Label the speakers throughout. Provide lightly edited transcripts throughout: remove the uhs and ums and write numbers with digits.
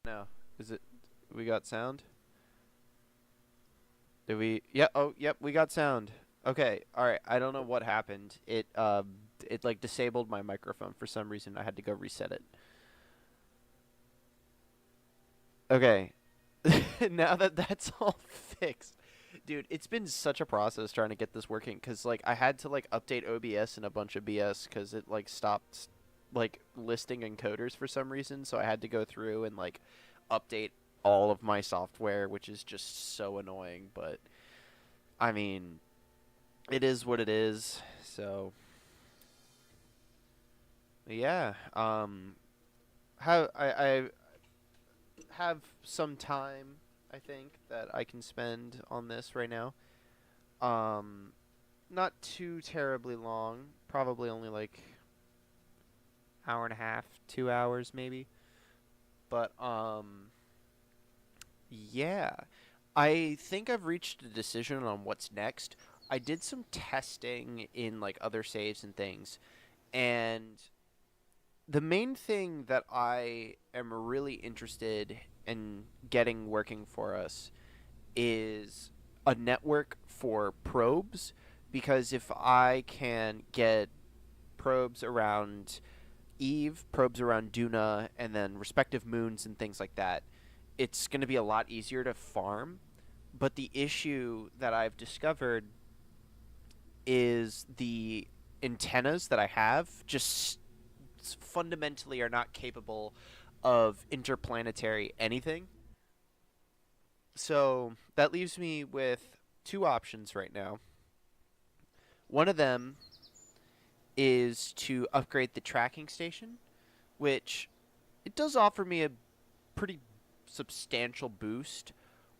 Speaker 1: now? Is it? We got sound? Did we? Yeah. Oh, yep. We got sound. Okay. All right. I don't know what happened. It like disabled my microphone for some reason. I had to go reset it. Okay. Now that that's all fixed, dude, it's been such a process trying to get this working because like I had to like update OBS and a bunch of BS because it like stopped like listing encoders for some reason. So I had to go through and like update all of my software, which is just so annoying. But I mean, it is what it is. So yeah, how I have some time I think that I can spend on this right now. Um, Not too terribly long. Probably only like hour and a half, 2 hours maybe. But yeah. I think I've reached a decision on what's next. I did some testing in like other saves and things, and the main thing that I am really interested in getting working for us is a network for probes, because if I can get probes around Eve, probes around Duna, and then respective moons and things like that, it's going to be a lot easier to farm. But the issue that I've discovered is the antennas that I have just fundamentally are not capable of interplanetary anything. So that leaves me with two options right now. One of them is to upgrade the tracking station, which it does offer me a pretty substantial boost,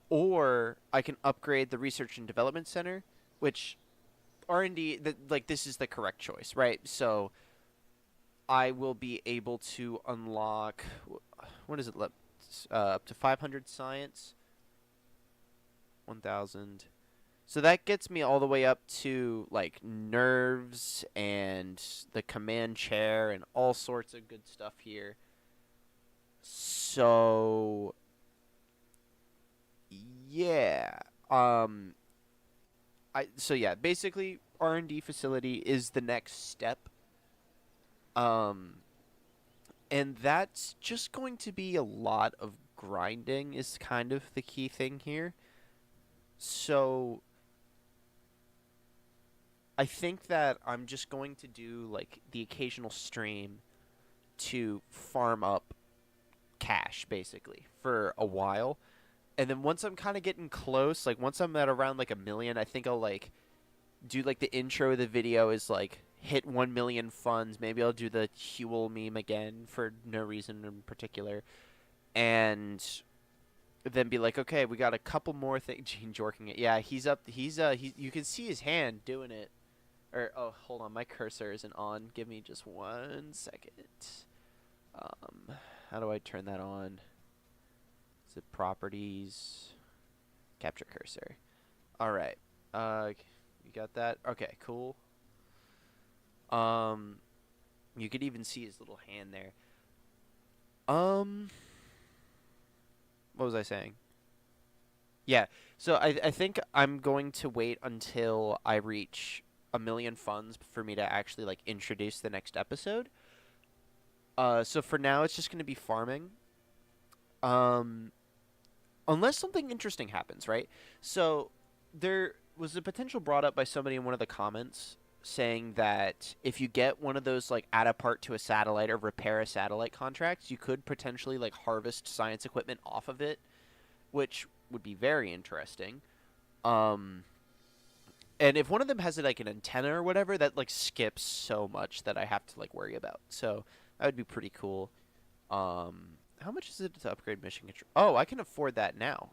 Speaker 1: or I can upgrade the research and development center, which R&D like this is the correct choice, right? So I will be able to unlock what is it up to 500 science, 1000. So that gets me all the way up to like nerves and the command chair and all sorts of good stuff here. So yeah. Um yeah, basically R&D facility is the next step. Um and that's just going to be a lot of grinding is kind of the key thing here. So I think that I'm just going to do like the occasional stream to farm up cash basically for a while. And then once I'm kind of getting close, like once I'm at around like a million, I think I'll like do like the intro of the video is like hit 1 million funds. Maybe I'll do the Huel meme again for no reason in particular. And then be like, okay, we got a couple more things. Gene Jorking it. Yeah, he's up. You can see his hand doing it. Or oh, hold on, my cursor isn't on. Give me just 1 second. Um, how do I turn that on? Is it properties? Capture cursor. All right. You got that? Okay, cool. Um, you could even see his little hand there. Um, what was I saying? Yeah. So I think I'm going to wait until I reach a million funds for me to actually like introduce the next episode. So for now it's just going to be farming. Um, unless something interesting happens, right? So there was a potential brought up by somebody in one of the comments saying that if you get one of those like add a part to a satellite or repair a satellite contracts, you could potentially like harvest science equipment off of it, which would be very interesting. Um, and if one of them has like an antenna or whatever, that like skips so much that I have to like worry about. So that would be pretty cool. How much is it to upgrade mission control? Oh, I can afford that now.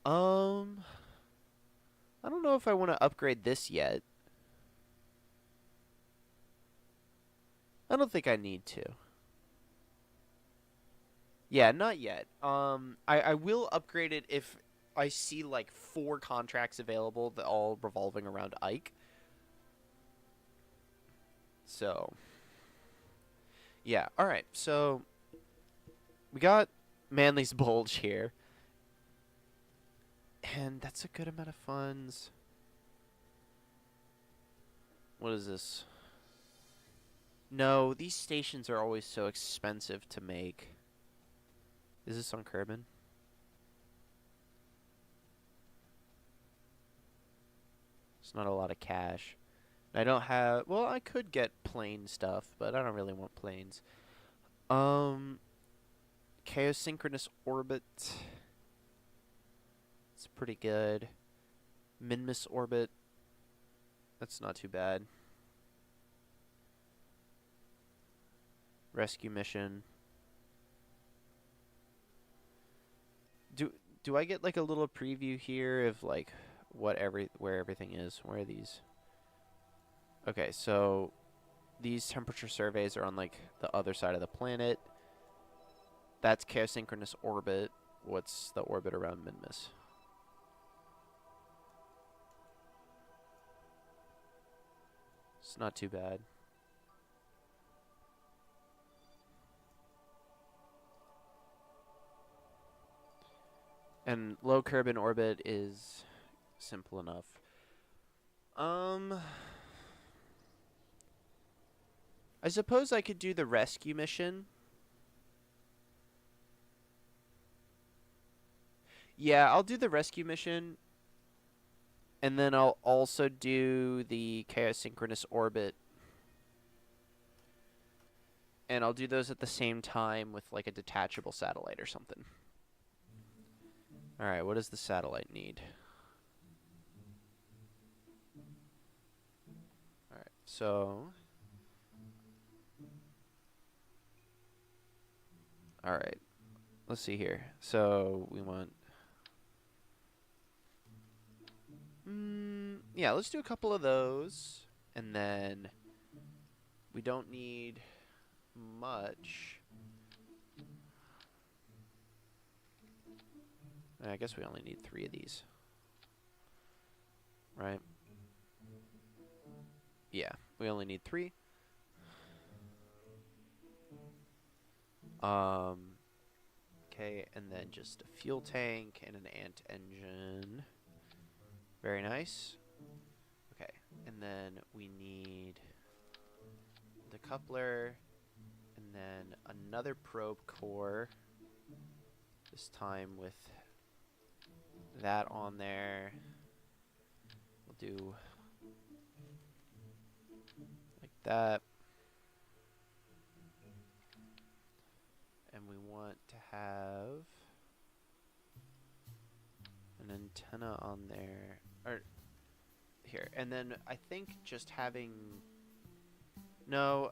Speaker 1: Um, I don't know if I want to upgrade this yet. I don't think I need to. Yeah, not yet. I will upgrade it if I see like 4 contracts available that all revolving around Ike. So yeah, all right. So we got Manly's Bulge here. And that's a good amount of funds. What is this? No, these stations are always so expensive to make. Is this on Kerbin? It's not a lot of cash. I don't have... Well, I could get plane stuff, but I don't really want planes. Chaosynchronous Orbit. It's pretty good. Minmus Orbit. That's not too bad. Rescue Mission. Do I get like a little preview here of like where everything is? Where are these? Okay, so these temperature surveys are on like the other side of the planet. That's Chaosynchronous Orbit. What's the orbit around Minmus? It's not too bad. And low Kerbin orbit is simple enough. I suppose I could do the rescue mission. Yeah, I'll do the rescue mission. And then I'll also do the Chaosynchronous Orbit. And I'll do those at the same time with like a detachable satellite or something. Alright, what does the satellite need? Alright, so... Alright, let's see here. So, we want... yeah, let's do a couple of those. And then... We don't need much. I guess we only need 3 of these. Right? Yeah, we only need 3. Okay, and then just a fuel tank and an ant engine. Very nice. Okay, and then we need the coupler, and then another probe core. This time with that on there. We'll do like that. And we want to have an antenna on there. Or here. And then I think just having... No,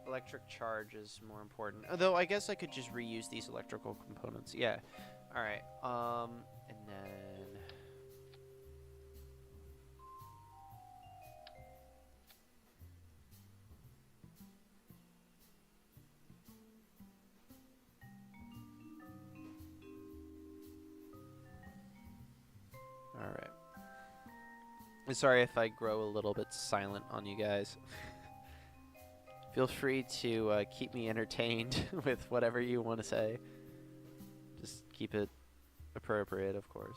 Speaker 1: electric charge is more important. Although I guess I could just reuse these electrical components. Yeah. Alright. And then... Alright. Sorry if I grow a little bit silent on you guys. Feel free to keep me entertained with whatever you want to say. Just keep it appropriate, of course.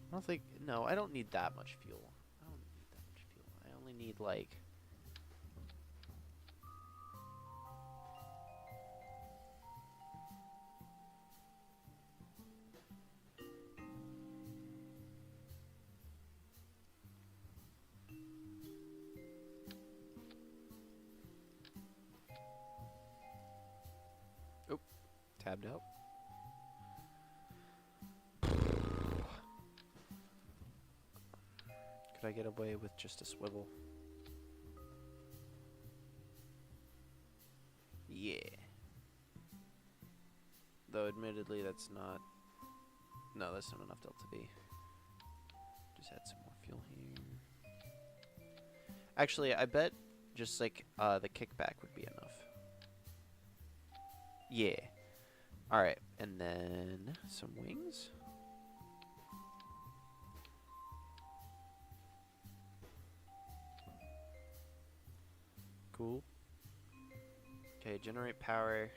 Speaker 1: I don't think... No, I don't need that much fuel. I don't need that much fuel. I only need, like... Oop. Tabbed out. Could I get away with just a swivel? Yeah. Though admittedly that's not... No, that's not enough delta V. Just add some more fuel here. Actually, I bet just like the kickback would be enough. Yeah. Alright, and then some wings. Cool. Okay, generate power.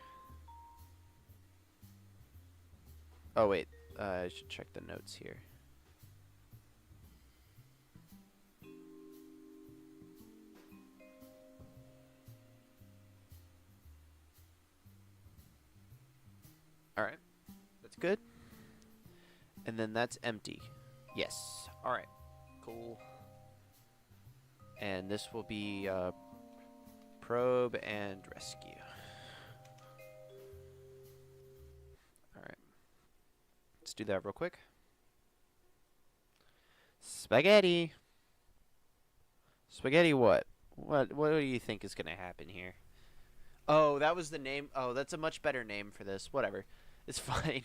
Speaker 1: Oh, wait. I should check the notes here. Alright. That's good. And then that's empty. Yes. Alright. Cool. And this will be probe and rescue. Alright. Let's do that real quick. Spaghetti. Spaghetti what? What do you think is going to happen here? Oh, that was the name. Oh, that's a much better name for this. Whatever. It's fine.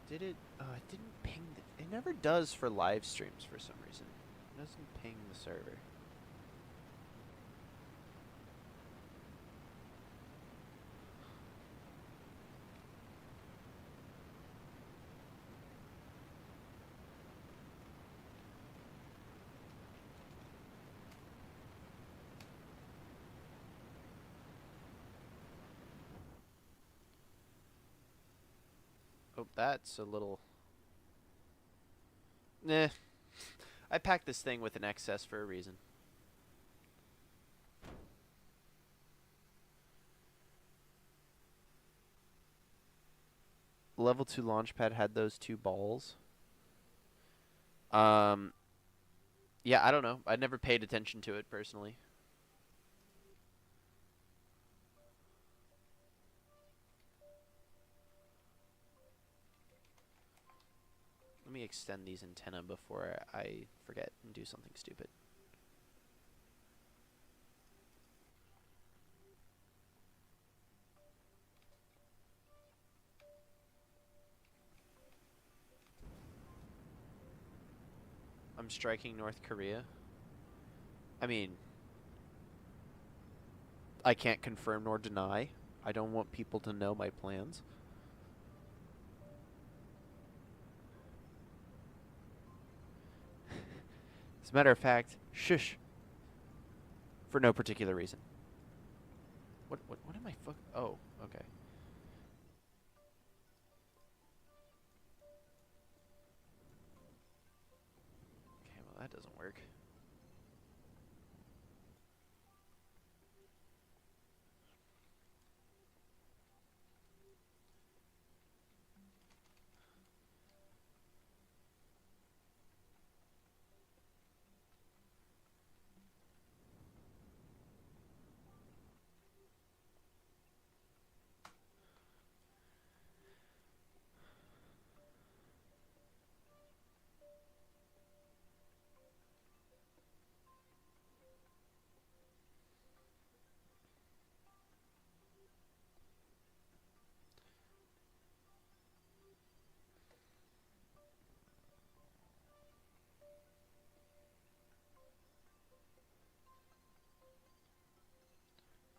Speaker 1: Did it? Oh, it didn't ping. It never does for live streams for some reason. It doesn't ping the server. Oh, that's a little... Nah. I packed this thing with an excess for a reason. Level 2 launchpad had those two balls. Yeah, I don't know. I never paid attention to it personally. Let me extend these antennae before I forget and do something stupid. I'm striking North Korea. I mean, I can't confirm nor deny. I don't want people to know my plans. As a matter of fact, shush. For no particular reason. What am I fuck? Oh, okay. Okay, well that doesn't work.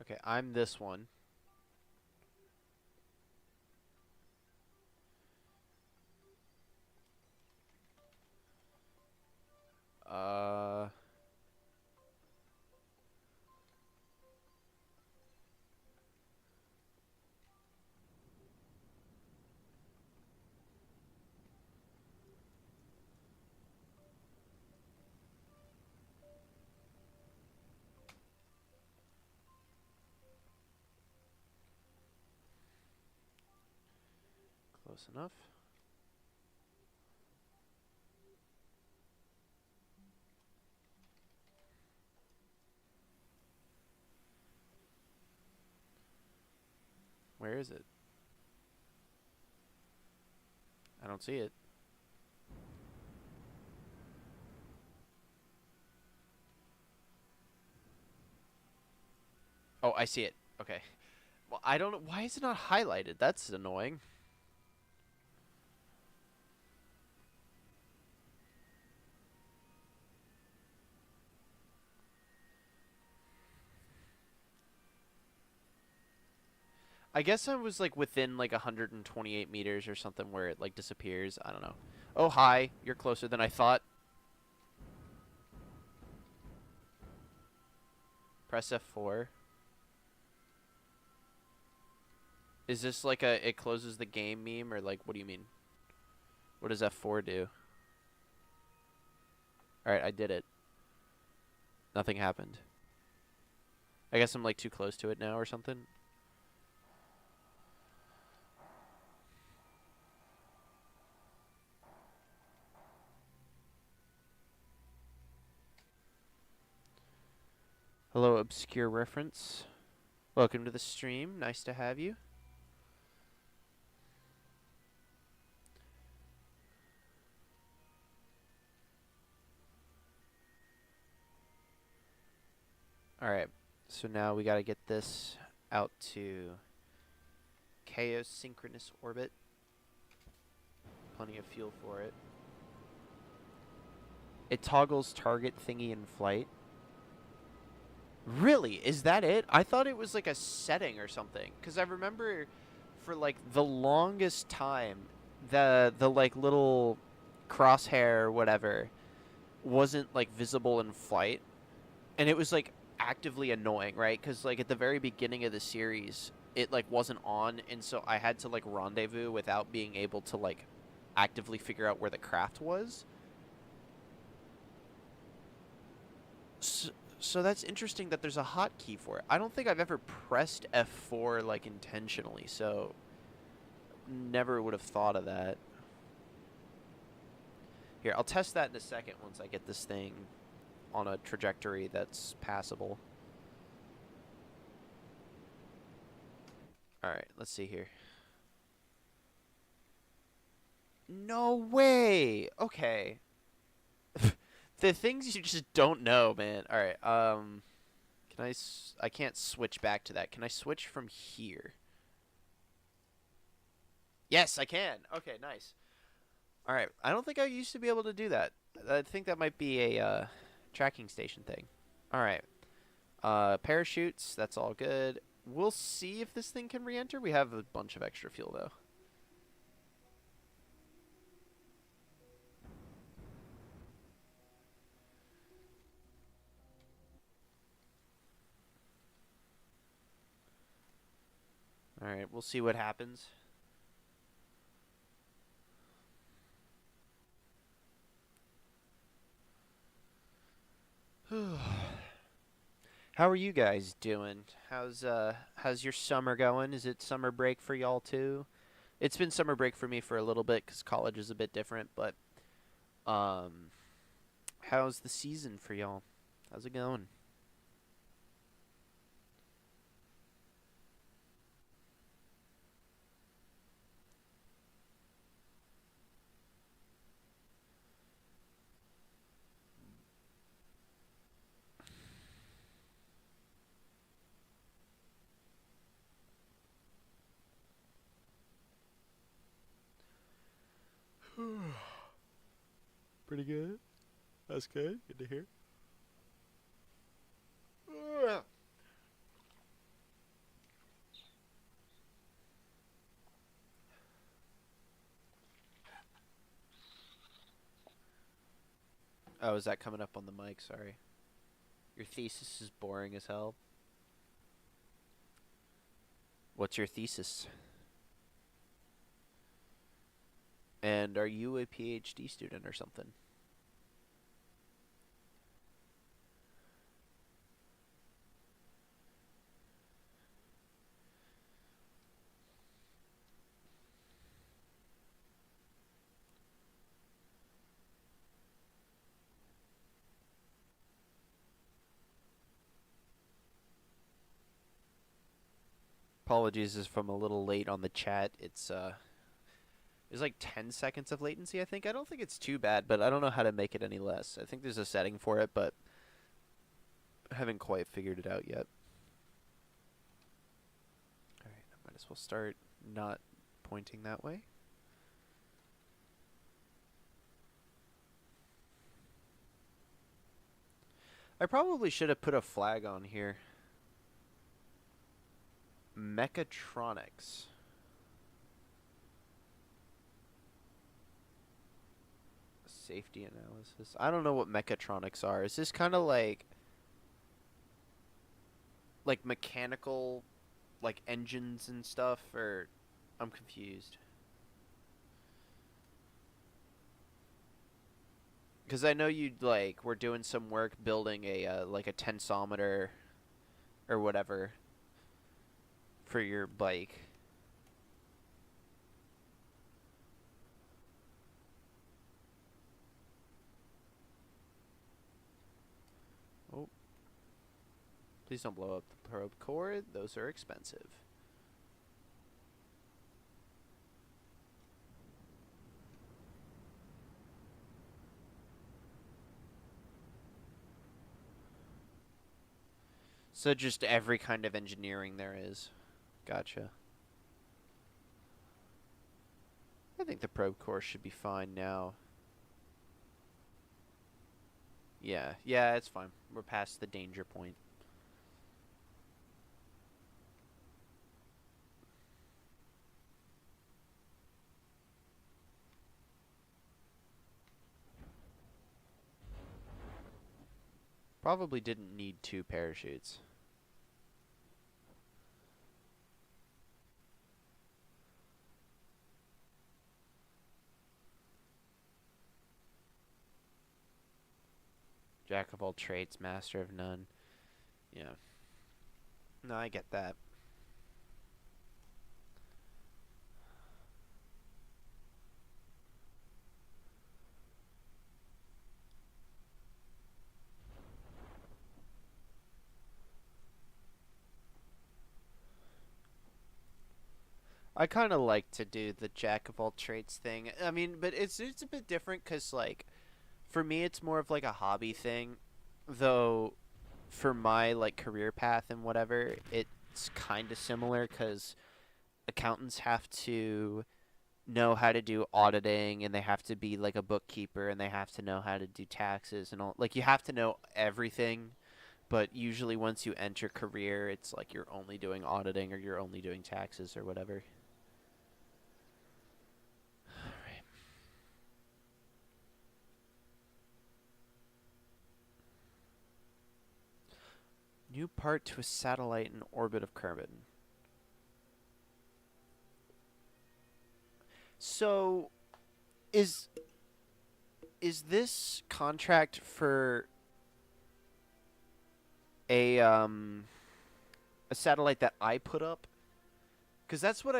Speaker 1: Okay, I'm this one. Uh... Close enough. Where is it? I don't see it. Oh, I see it. Okay. Well, I don't know. Why is it not highlighted? That's annoying. I guess I was like within like 128 meters or something where it like disappears. I don't know. Oh, hi. You're closer than I thought. Press F4. Is this like a it closes the game meme or like what do you mean? What does F4 do? All right, I did it. Nothing happened. I guess I'm like too close to it now or something. Hello, obscure reference. Welcome to the stream. Nice to have you. All right. So now we got to get this out to Chaos synchronous orbit. Plenty of fuel for it. It toggles target thingy in flight. Really? Is that it? I thought it was like a setting or something. Because I remember for like the longest time, the like little crosshair or whatever wasn't like visible in flight. And it was like actively annoying, right? Because like at the very beginning of the series, it like wasn't on. And so I had to like rendezvous without being able to like actively figure out where the craft was. So that's interesting that there's a hotkey for it. I don't think I've ever pressed F4 like intentionally, so never would have thought of that. Here, I'll test that in a second once I get this thing on a trajectory that's passable. Alright, let's see here. No way! Okay. The things you just don't know, man. Alright, can I can't switch back to that. Can I switch from here? Yes, I can. Okay, nice. All right. I don't think I used to be able to do that. I think that might be a tracking station thing. All right. Parachutes. That's all good. We'll see if this thing can re-enter. We have a bunch of extra fuel though. All right. We'll see what happens. How are you guys doing? How's your summer going? Is it summer break for y'all too? It's been summer break for me for a little bit because college is a bit different, but um, how's the season for y'all? How's it going? Pretty good. That's good. Good to hear. Oh, is that coming up on the mic? Sorry. Your thesis is boring as hell. What's your thesis? And are you a PhD student or something? Apologies if I'm a little late on the chat. There's like 10 seconds of latency, I think. I don't think it's too bad, but I don't know how to make it any less. I think there's a setting for it, but I haven't quite figured it out yet. guess we'll start not pointing that way. I probably should have put a flag on here. Mechatronics. Safety analysis. I don't know what mechatronics are. Is this kind of like mechanical, like engines and stuff, or I'm confused? Because I know you like were doing some work building a like a tensometer or whatever for your bike. Oh, please don't blow up the probe core. Those are expensive. So just every kind of engineering there is. Gotcha. I think the probe core should be fine now. Yeah, yeah, it's fine. We're past the danger point. Probably didn't need 2 parachutes. Jack of all trades, master of none. Yeah. No, I get that. I kind of like to do the jack of all trades thing. I mean, but it's a bit different because like for me it's more of like a hobby thing, though. For my like career path and whatever, it's kind of similar because accountants have to know how to do auditing and they have to be like a bookkeeper and they have to know how to do taxes and all. Like you have to know everything, but usually once you enter career, it's like you're only doing auditing or you're only doing taxes or whatever. New part to a satellite in orbit of Kerbin. So, is this contract for a satellite that I put up? Because that's what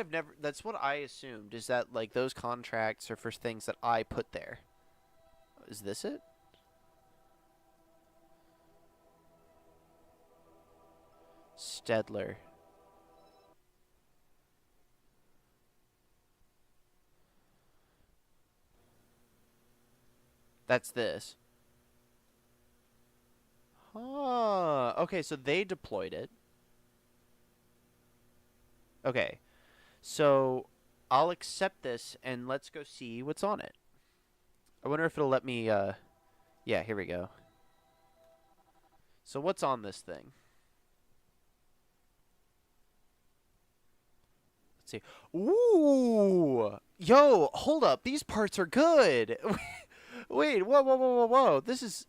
Speaker 1: I assumed is that like those contracts are for things that I put there. Is this it? Stedler. That's this. Huh. Okay, so they deployed it. Okay. So I'll accept this and let's go see what's on it. I wonder if it'll let me yeah, here we go. So what's on this thing? Let's see. Ooh! Yo, hold up. These parts are good. Wait, whoa, whoa, whoa, whoa, whoa. This is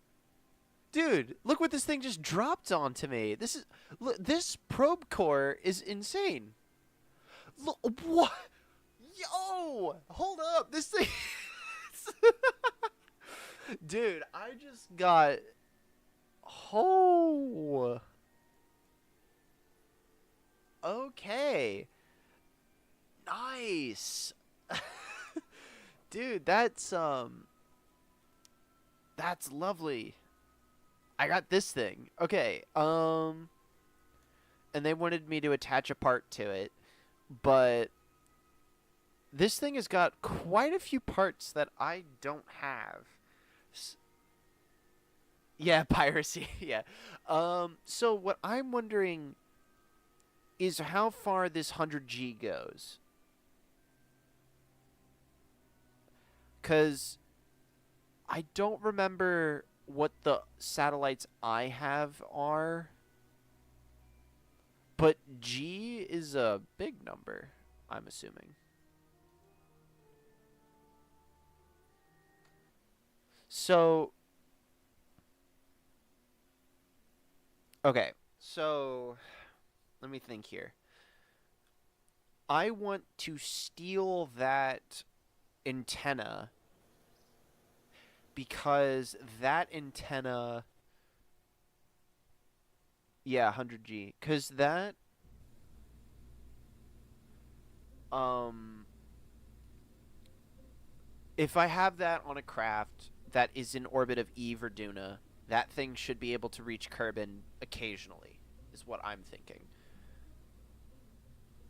Speaker 1: dude, look what this thing just dropped onto me. This is look, this probe core is insane. Look, what? Yo, hold up. This thing dude, I just got oh. Okay. Nice. Dude, that's lovely. I got this thing. Okay. And they wanted me to attach a part to it, but this thing has got quite a few parts that I don't have. Yeah, piracy. Yeah. So what I'm wondering is how far this 100G goes. Because I don't remember what the satellites I have are, but G is a big number, I'm assuming. So, okay. So, let me think here. I want to steal that antenna because that antenna, yeah, 100G, because that um if I have that on a craft that is in orbit of Eve or Duna, that thing should be able to reach Kerbin occasionally, is what I'm thinking.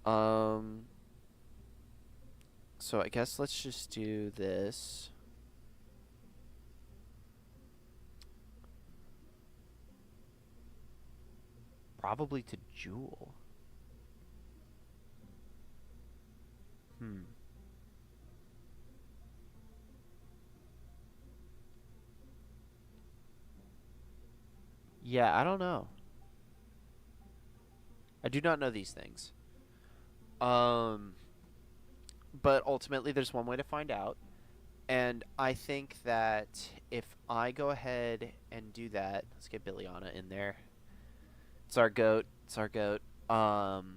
Speaker 1: Um, so I guess let's just do this. Probably to Jewel. Hmm. Yeah, I don't know. I do not know these things. Um, but ultimately, there's one way to find out. And I think that if I go ahead and do that, let's get Billiana in there. It's our goat. It's our goat. Um,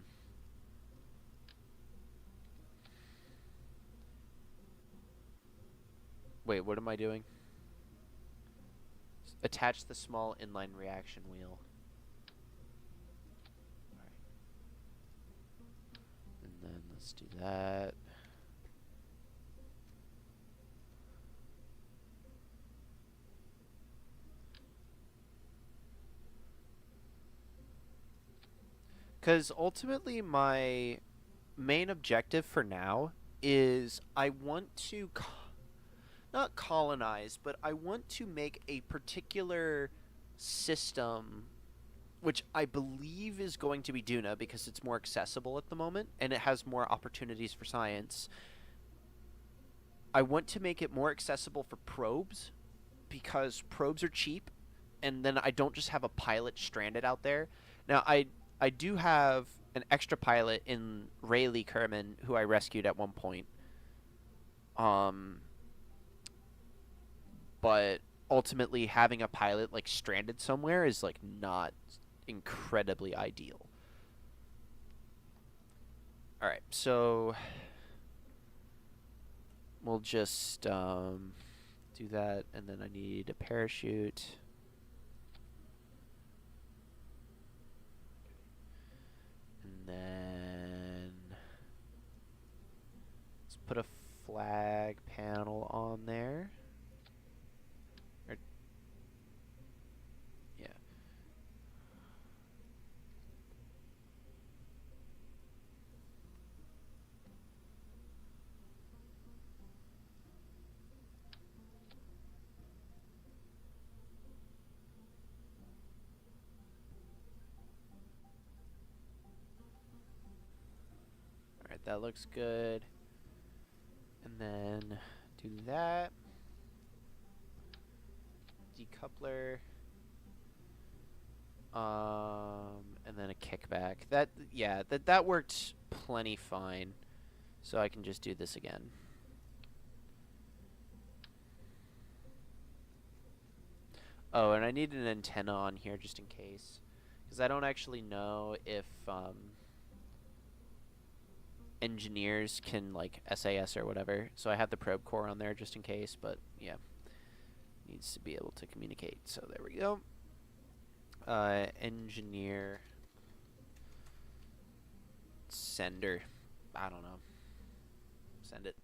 Speaker 1: Wait, what am I doing? Attach the small inline reaction wheel. Alright. And then let's do that. Because ultimately, my main objective for now is I want to not colonize, but I want to make a particular system, which I believe is going to be Duna because it's more accessible at the moment and it has more opportunities for science. I want to make it more accessible for probes because probes are cheap, and then I don't just have a pilot stranded out there. Now I do have an extra pilot in Rayleigh Kerman who I rescued at one point. Um, but ultimately having a pilot like stranded somewhere is like not incredibly ideal. All right, so we'll just do that, and then I need a parachute. And then let's put a flag panel on there. Or, yeah. All right, that looks good. And then do that. Decoupler. And then a kickback. That, yeah, that worked plenty fine. So I can just do this again. Oh, and I need an antenna on here just in case. Because I don't actually know if engineers can, like, SAS or whatever. So I have the probe core on there just in case. But, yeah. Needs to be able to communicate. So there we go. Engineer. Sender. I don't know. Send it.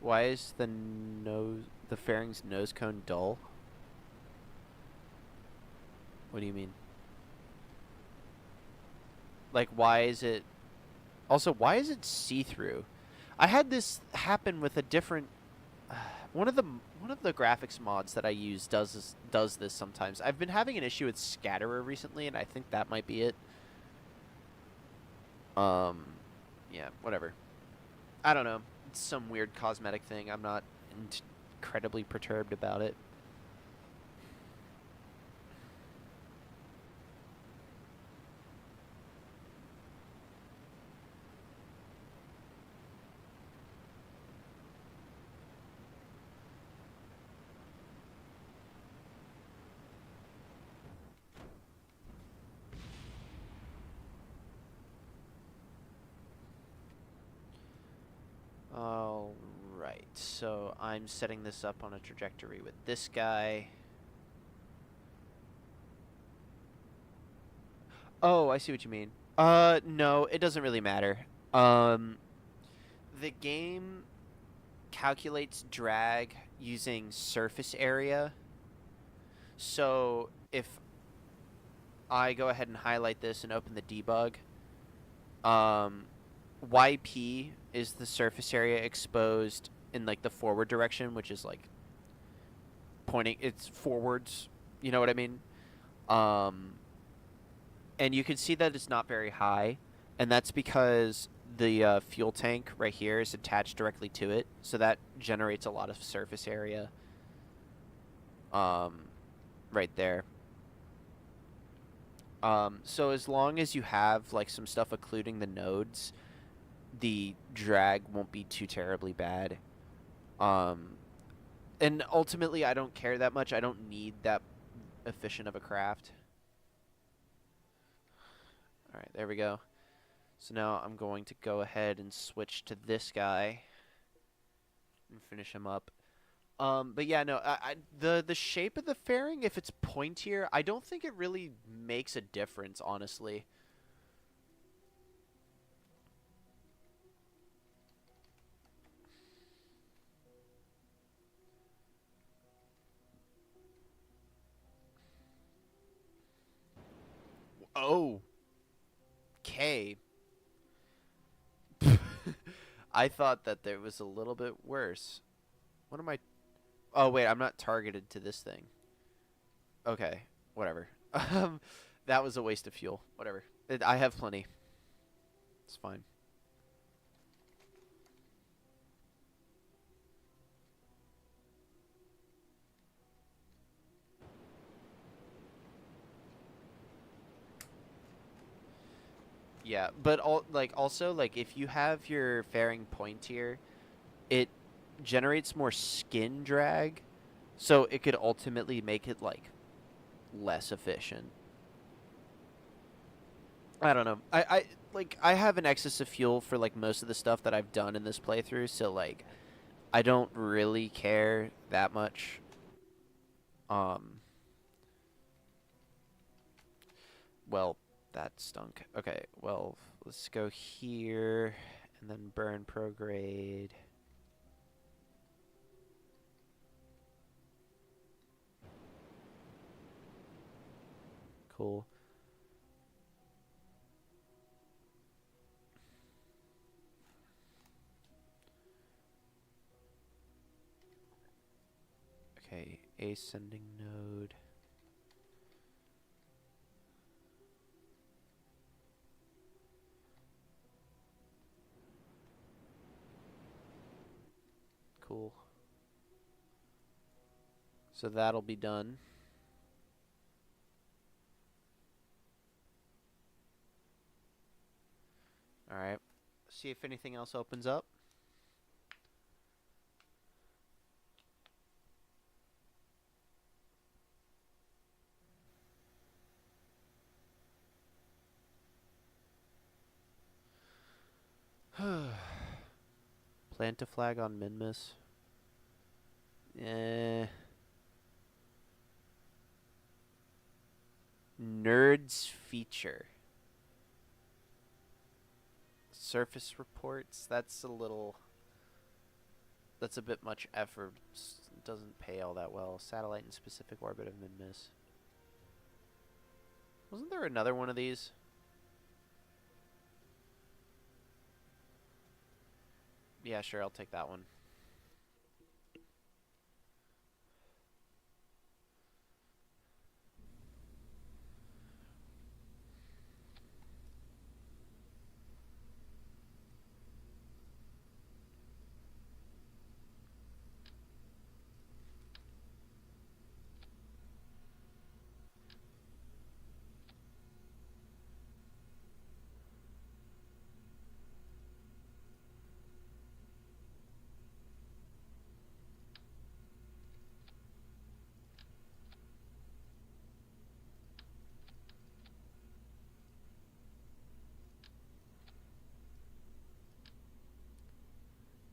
Speaker 1: Why is the fairing's nose cone dull? What do you mean? Like, why is it... Also, why is it see-through? I had this happen with a different... one of the graphics mods that I use does this sometimes. I've been having an issue with Scatterer recently, and I think that might be it. Yeah, whatever. I don't know. It's some weird cosmetic thing. I'm not incredibly perturbed about it. Alright, so I'm setting this up on a trajectory with this guy. Oh, I see what you mean. No, it doesn't really matter. The game calculates drag using surface area. So if I go ahead and highlight this and open the debug, YP is the surface area exposed in like the forward direction, which is like pointing, it's forwards, you know what I mean? Um, and you can see that it's not very high, and that's because the fuel tank right here is attached directly to it, so that generates a lot of surface area right there. So as long as you have like some stuff occluding the nodes, the drag won't be too terribly bad. Um, and ultimately, I don't care that much. I don't need that efficient of a craft. All right, there we go. So now I'm going to go ahead and switch to this guy and finish him up. But yeah, no, the shape of the fairing, if it's pointier, I don't think it really makes a difference, honestly. Oh, K. I thought that there was a little bit worse. What am I? Oh wait, I'm not targeted to this thing. Okay, whatever. Um, that was a waste of fuel. Whatever. I have plenty. It's fine. Yeah, but also like if you have your fairing pointier, it generates more skin drag, so it could ultimately make it like less efficient. I don't know. I have an excess of fuel for like most of the stuff that I've done in this playthrough, so like I don't really care that much. Um, well, that stunk. Okay, well, let's go here and then burn prograde. Cool. Okay, ascending node. Cool. So that'll be done. All right. See if anything else opens up. Plant a flag on Minmus. Eh. Nerds feature. Surface reports. That's a little. That's a bit much effort. Doesn't pay all that well. Satellite in specific orbit of Minmus. Wasn't there another one of these? Yeah, sure, I'll take that one.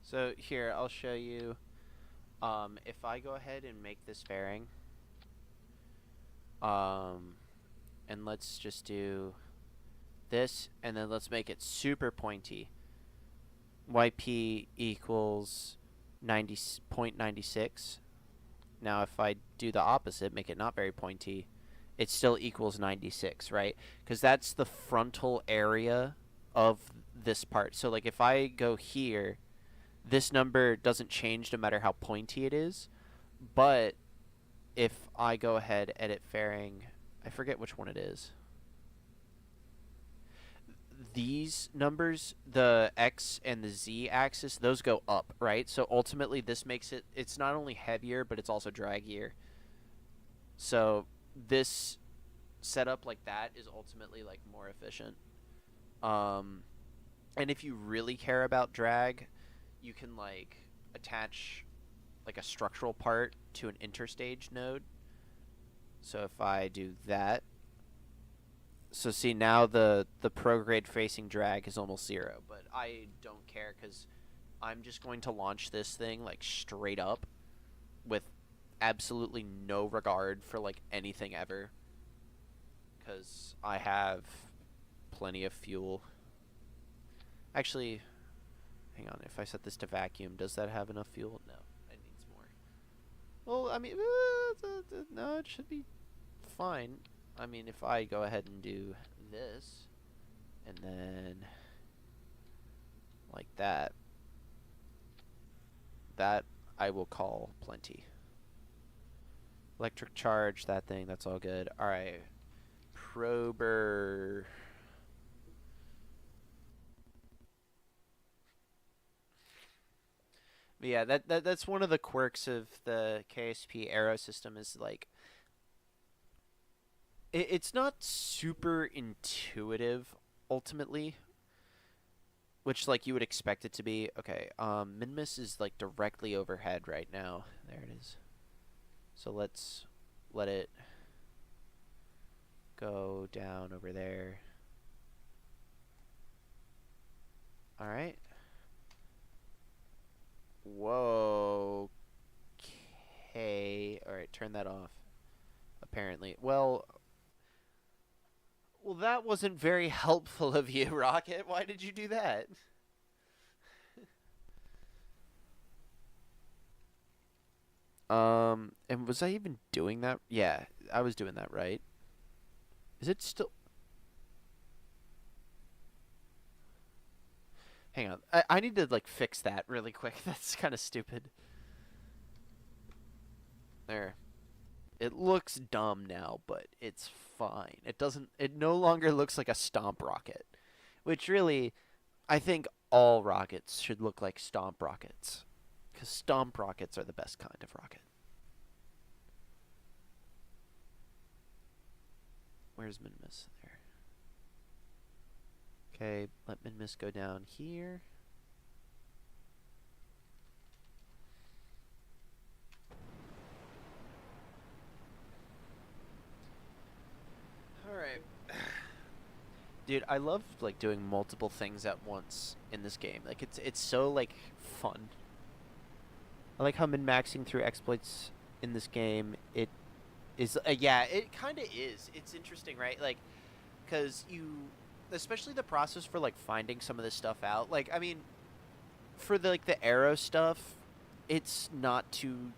Speaker 1: So here, I'll show you. If I go ahead and make this fairing, and let's just do this, and then let's make it super pointy. YP equals 90.96. Now, if I do the opposite, make it not very pointy, it still equals 96, right? Because that's the frontal area of this part. So, like, if I go here, this number doesn't change no matter how pointy it is. But if I go ahead, edit fairing, I forget which one it is. These numbers, the X and the Z axis, those go up, right? So ultimately this makes it, it's not only heavier, but it's also draggier. So this setup like that is ultimately like more efficient. And if you really care about drag, you can like attach like a structural part to an interstage node. So if I do that, so see now the prograde facing drag is almost 0, but I don't care because I'm just going to launch this thing like straight up with absolutely no regard for like anything ever because I have plenty of fuel. Actually, hang on, if I set this to vacuum, does that have enough fuel? No, it needs more. Well, I mean, no, it should be fine. I mean, if I go ahead and do this, and then like that, that I will call plenty. Electric charge, that thing, that's all good. Alright. Prober. But yeah, that's one of the quirks of the KSP Aero system is like it's not super intuitive ultimately, which like you would expect it to be. Okay, Minmus is like directly overhead right now. There it is. So let's let it go down over there. All right. Whoa. Okay. All right, turn that off. Apparently. Well, that wasn't very helpful of you, Rocket. Why did you do that? And was I even doing that? Yeah, I was doing that right. Is it still? Hang on. I need to like fix that really quick. That's kind of stupid. There. It looks dumb now, but it's fine. It doesn't. It no longer looks like a stomp rocket, which really, I think all rockets should look like stomp rockets, because stomp rockets are the best kind of rocket. Where's Minmus? There. Okay, let Minmus go down here. Alright. Dude, I love like doing multiple things at once in this game. Like it's so like fun. I like how min-maxing through exploits in this game. It is yeah, it kind of is. It's interesting, right? Like cuz you especially the process for like finding some of this stuff out. Like I mean, for the like the arrow stuff, it's not too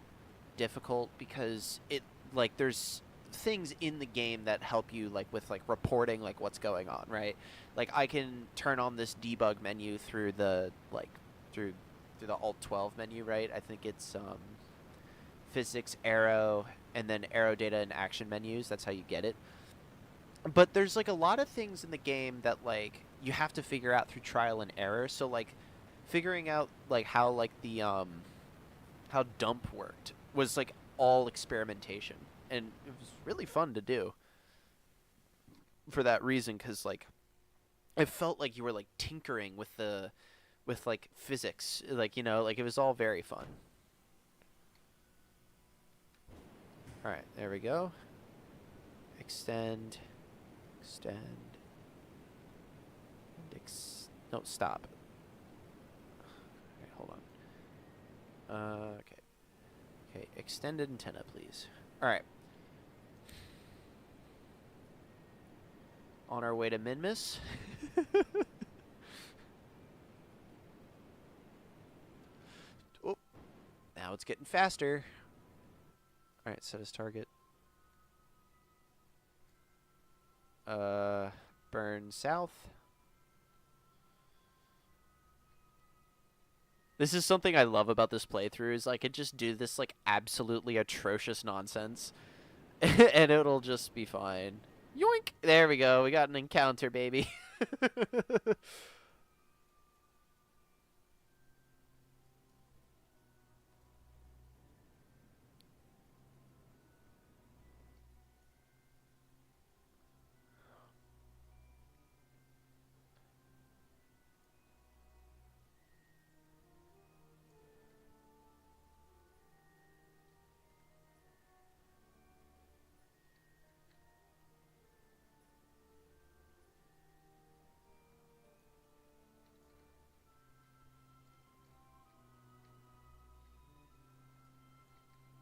Speaker 1: difficult because it like there's things in the game that help you like with like reporting like what's going on, right? Like I can turn on this debug menu through the like through through the Alt 12 menu, right? I think it's physics arrow and then arrow data and action menus. That's how you get it. But there's like a lot of things in the game that like you have to figure out through trial and error. So like figuring out like how dump worked was like all experimentation, and it was really fun to do for that reason because like it felt like you were like tinkering with like physics, like like it was all very fun. All right, there we go. Extend, extend, no, stop. All right, hold on. Okay. Okay, extended antenna, please. All right. On our way to Minmus. Oh, now it's getting faster. All right, set as target. Burn south. This is something I love about this playthrough is I could just do this like absolutely atrocious nonsense and it'll just be fine. Yoink! There we go. We got an encounter, baby.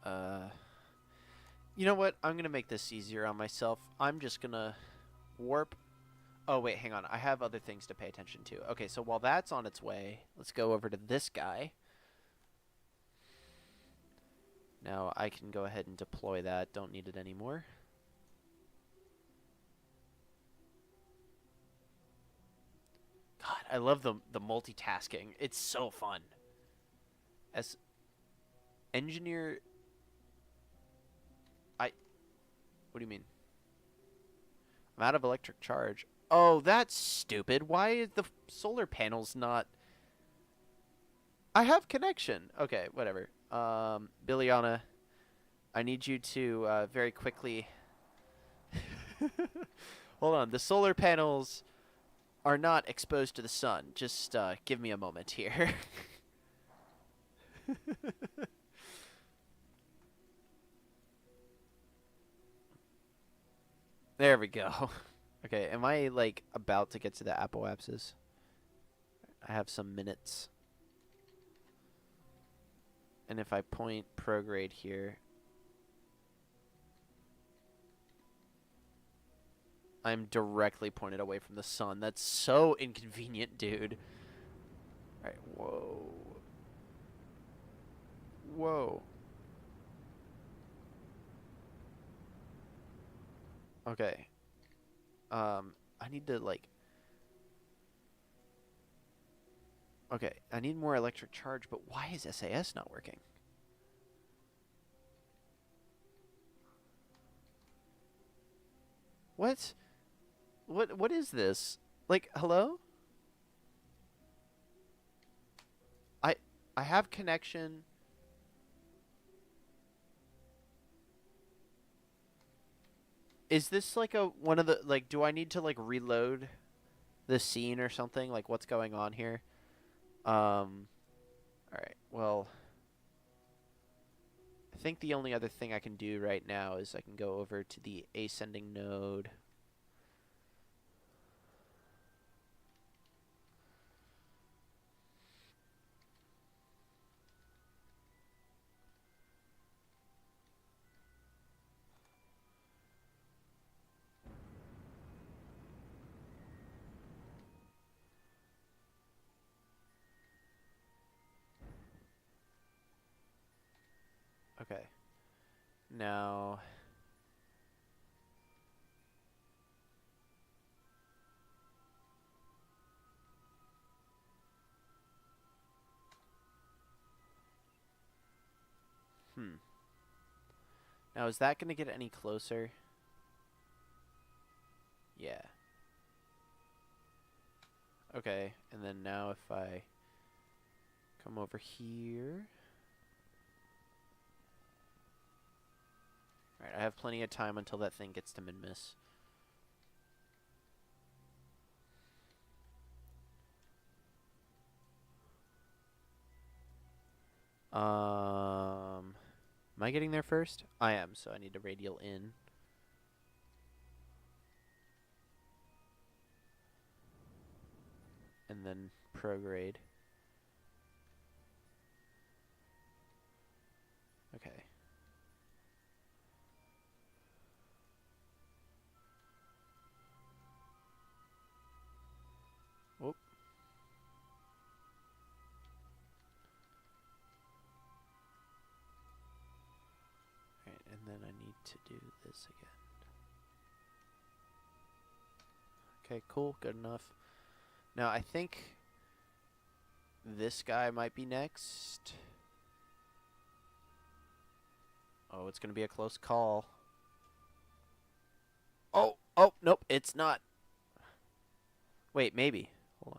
Speaker 1: uh, you know what? I'm gonna make this easier on myself. I'm just gonna warp. Oh wait, hang on. I have other things to pay attention to. Okay, so while that's on its way, let's go over to this guy. Now I can go ahead and deploy that. Don't need it anymore. God, I love the multitasking. It's so fun. As engineer, I. What do you mean? I'm out of electric charge. Oh, that's stupid. Why is the solar panels not? I have connection. Okay, whatever. Biliana, I need you to very quickly. Hold on. The solar panels are not exposed to the sun. Just give me a moment here. There we go. Okay, am I like about to get to the apoapsis? I have some minutes. And if I point prograde here, I'm directly pointed away from the sun. That's so inconvenient, dude. Alright, whoa. Whoa. Okay. I need to like. Okay, I need more electric charge, but why is SAS not working? What? What is this? Like, hello? I I have connection. Is this like a one of the like do I need to like reload the scene or something? Like what's going on here? All right. Well, I think the only other thing I can do right now is I can go over to the ascending node. Okay. Now. Now, is that going to get any closer? Yeah. Okay, and then now if I come over here. Alright, I have plenty of time until that thing gets to min-miss. Am I getting there first? I am, so I need to radial in. And then prograde. Okay. Whoop. Alright, and then I need to do this again. Okay, cool, good enough. Now, I think this guy might be next. Oh, it's going to be a close call. Oh, nope, it's not. Wait, maybe. Hold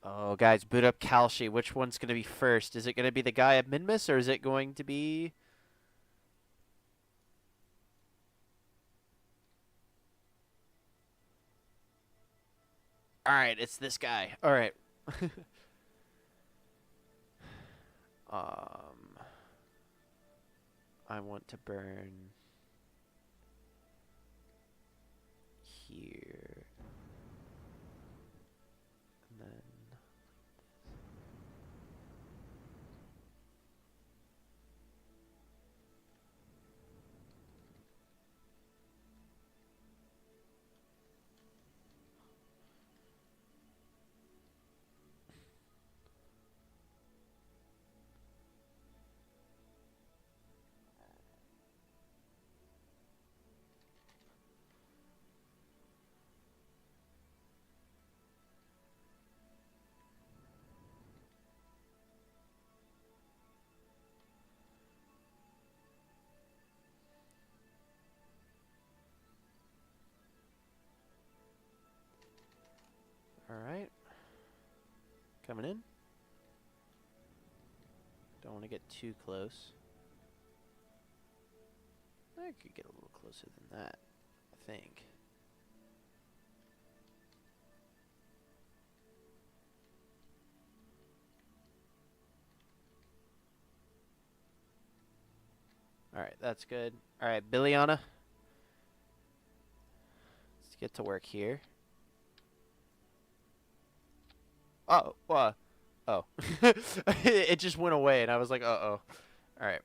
Speaker 1: on. Oh, guys, boot up Kalshi. Which one's going to be first? Is it going to be the guy at Minmus, or is it going to be... Alright, it's this guy. Alright. I want to burn here. And then alright. Coming in. Don't want to get too close. I could get a little closer than that, I think. Alright, that's good. Alright, Billiana. Let's get to work here. Oh, oh. It just went away, and I was like, uh-oh. Alright.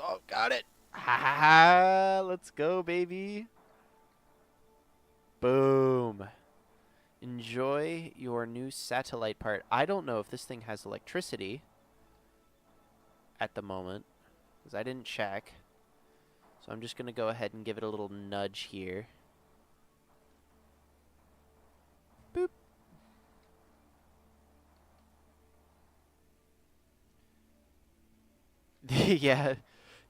Speaker 1: Oh, got it. Ha ha ha. Let's go, baby. Boom. Enjoy your new satellite part. I don't know if this thing has electricity at the moment, because I didn't check. So I'm just going to go ahead and give it a little nudge here. Boop. Yeah.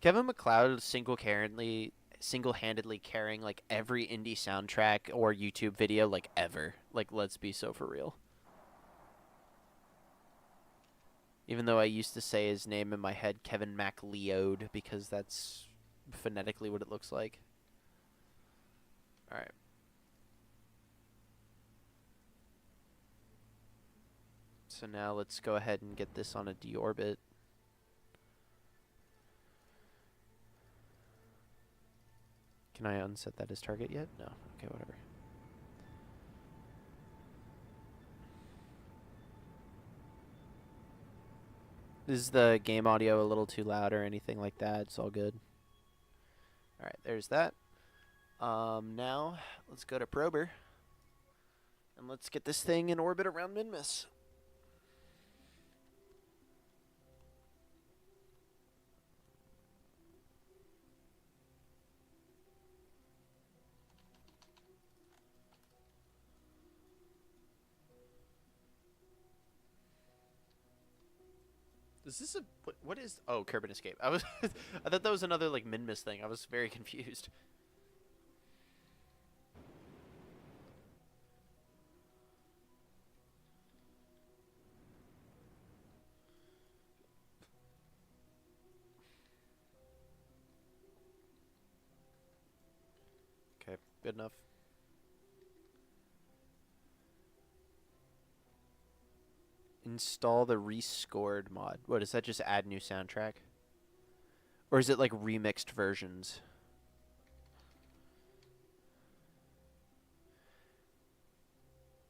Speaker 1: Kevin MacLeod single-handedly carrying like every indie soundtrack or YouTube video like ever. Like, let's be so for real. Even though I used to say his name in my head, Kevin MacLeod, because that's phonetically what it looks like. Alright. So now let's go ahead and get this on a deorbit. Can I unset that as target yet? No. Okay, whatever. Is the game audio a little too loud or anything like that? It's all good. All right, there's that. Now let's go to Prober and let's get this thing in orbit around Minmus. Is this a what is? Oh, Kerbin Escape. I was I thought that was another like Minmus thing. I was very confused. Okay, good enough. Install the rescored mod. What does that just add new soundtrack? Or is it like remixed versions?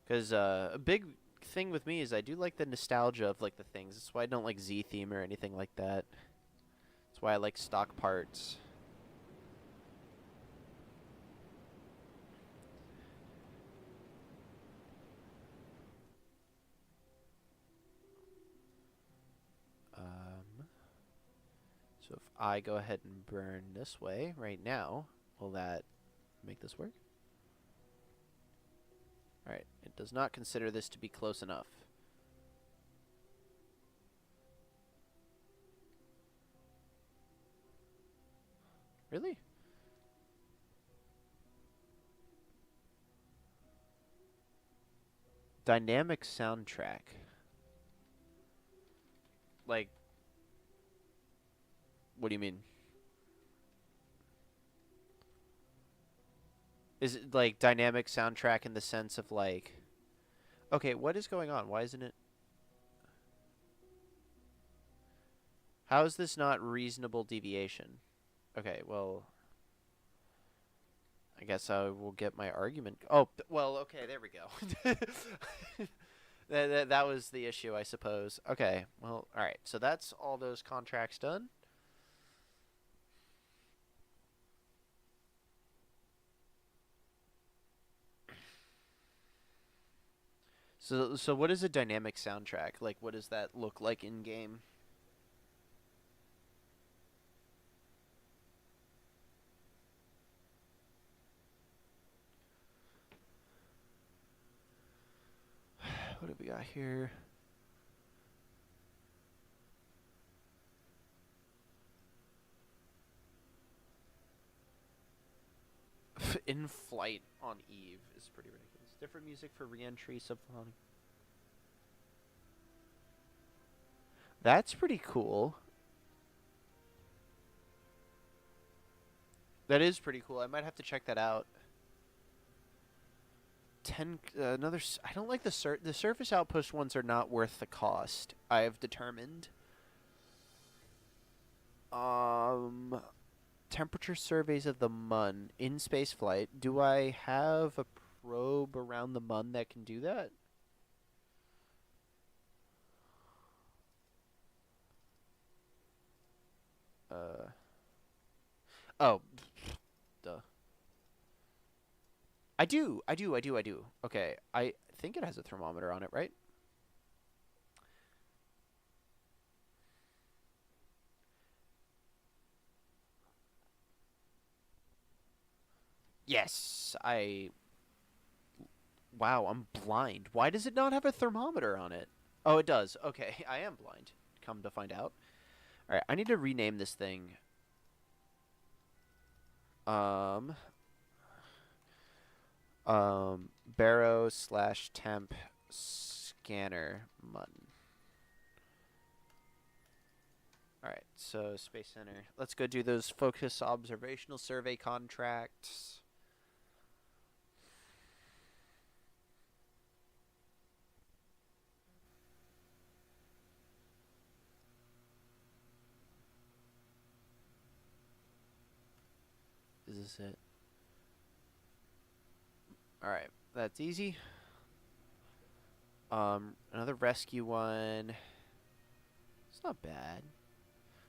Speaker 1: Because a big thing with me is I do like the nostalgia of like the things. That's why I don't like Z theme or anything like that. That's why I like stock parts. So if I go ahead and burn this way right now, will that make this work? Alright, it does not consider this to be close enough. Really? Dynamic soundtrack. Like, what do you mean? Is it like dynamic soundtrack in the sense of like... Okay, what is going on? Why isn't it... How is this not reasonable deviation? Okay, well... I guess I will get my argument... Oh, well, okay, there we go. That was the issue, I suppose. Okay, well, alright. So that's all those contracts done. So what is a dynamic soundtrack? Like, what does that look like in game? What do we got here? In flight on Eve is pretty ridiculous. Different music for re-entry, symphonic. That's pretty cool. That is pretty cool. I might have to check that out. 10 another I don't like the surface outpost ones are not worth the cost. I have determined. Temperature surveys of the Mun in space flight. Do I have a probe around the Mun that can do that? Oh, duh. I do. Okay, I think it has a thermometer on it, right? Yes, Wow, I'm blind. Why does it not have a thermometer on it? Oh, it does. Okay, I am blind. Come to find out. All right, I need to rename this thing. Um, Barrow slash temp scanner Mun. All right, so Space Center. Let's go do those focus observational survey contracts. Is this it? All right, that's easy. Another rescue one. It's not bad.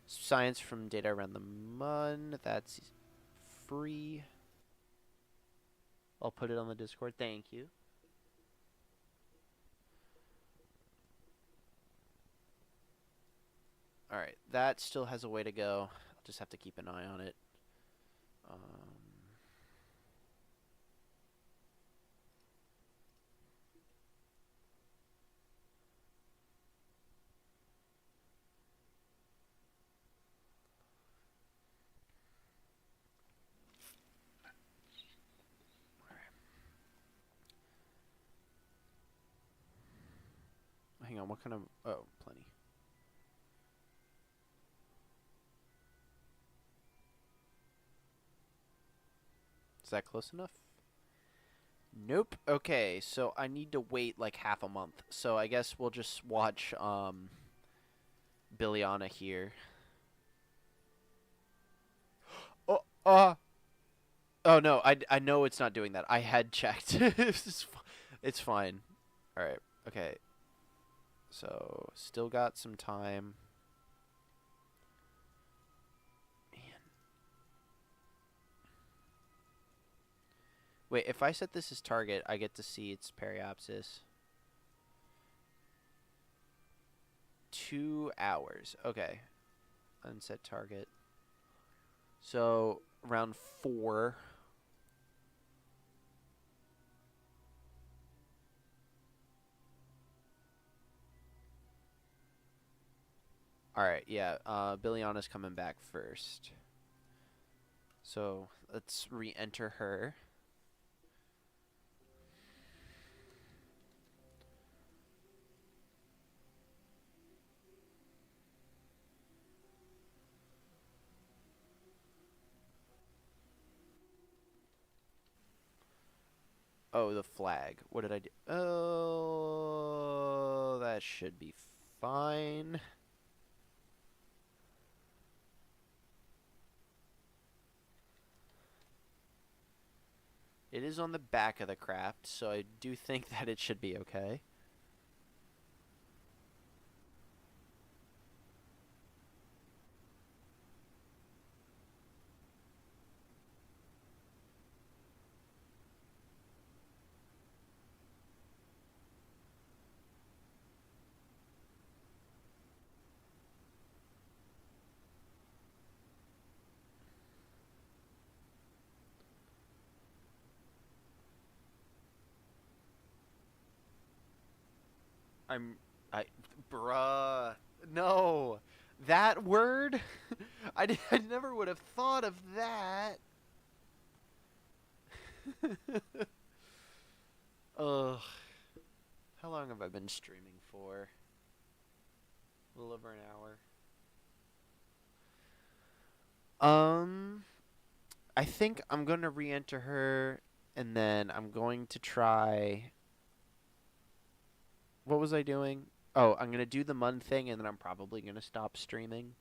Speaker 1: Science from data around the mun. That's free. I'll put it on the Discord. Thank you. Alright, that still has a way to go. I'll just have to keep an eye on it. Hang on, what kind of... Oh, plenty. Is that close enough? Nope. Okay, so I need to wait like half a month. So I guess we'll just watch Billiana here. Oh, oh no, I know it's not doing that. I had checked. It's fine. All right. Okay. So still got some time. Wait, if I set this as target, I get to see its periapsis. 2 hours. Okay. Unset target. So, round 4. Alright, yeah. Billiana's coming back first. So, let's re-enter her. Oh, the flag. What did I do? Oh, that should be fine. It is on the back of the craft, so I do think that it should be okay. Bruh, no, that word, I never would have thought of that. Ugh, how long have I been streaming for? A little over an hour. I think I'm gonna re-enter her, and then I'm going to try. What was I doing? Oh, I'm gonna do the Mun thing, and then I'm probably gonna stop streaming.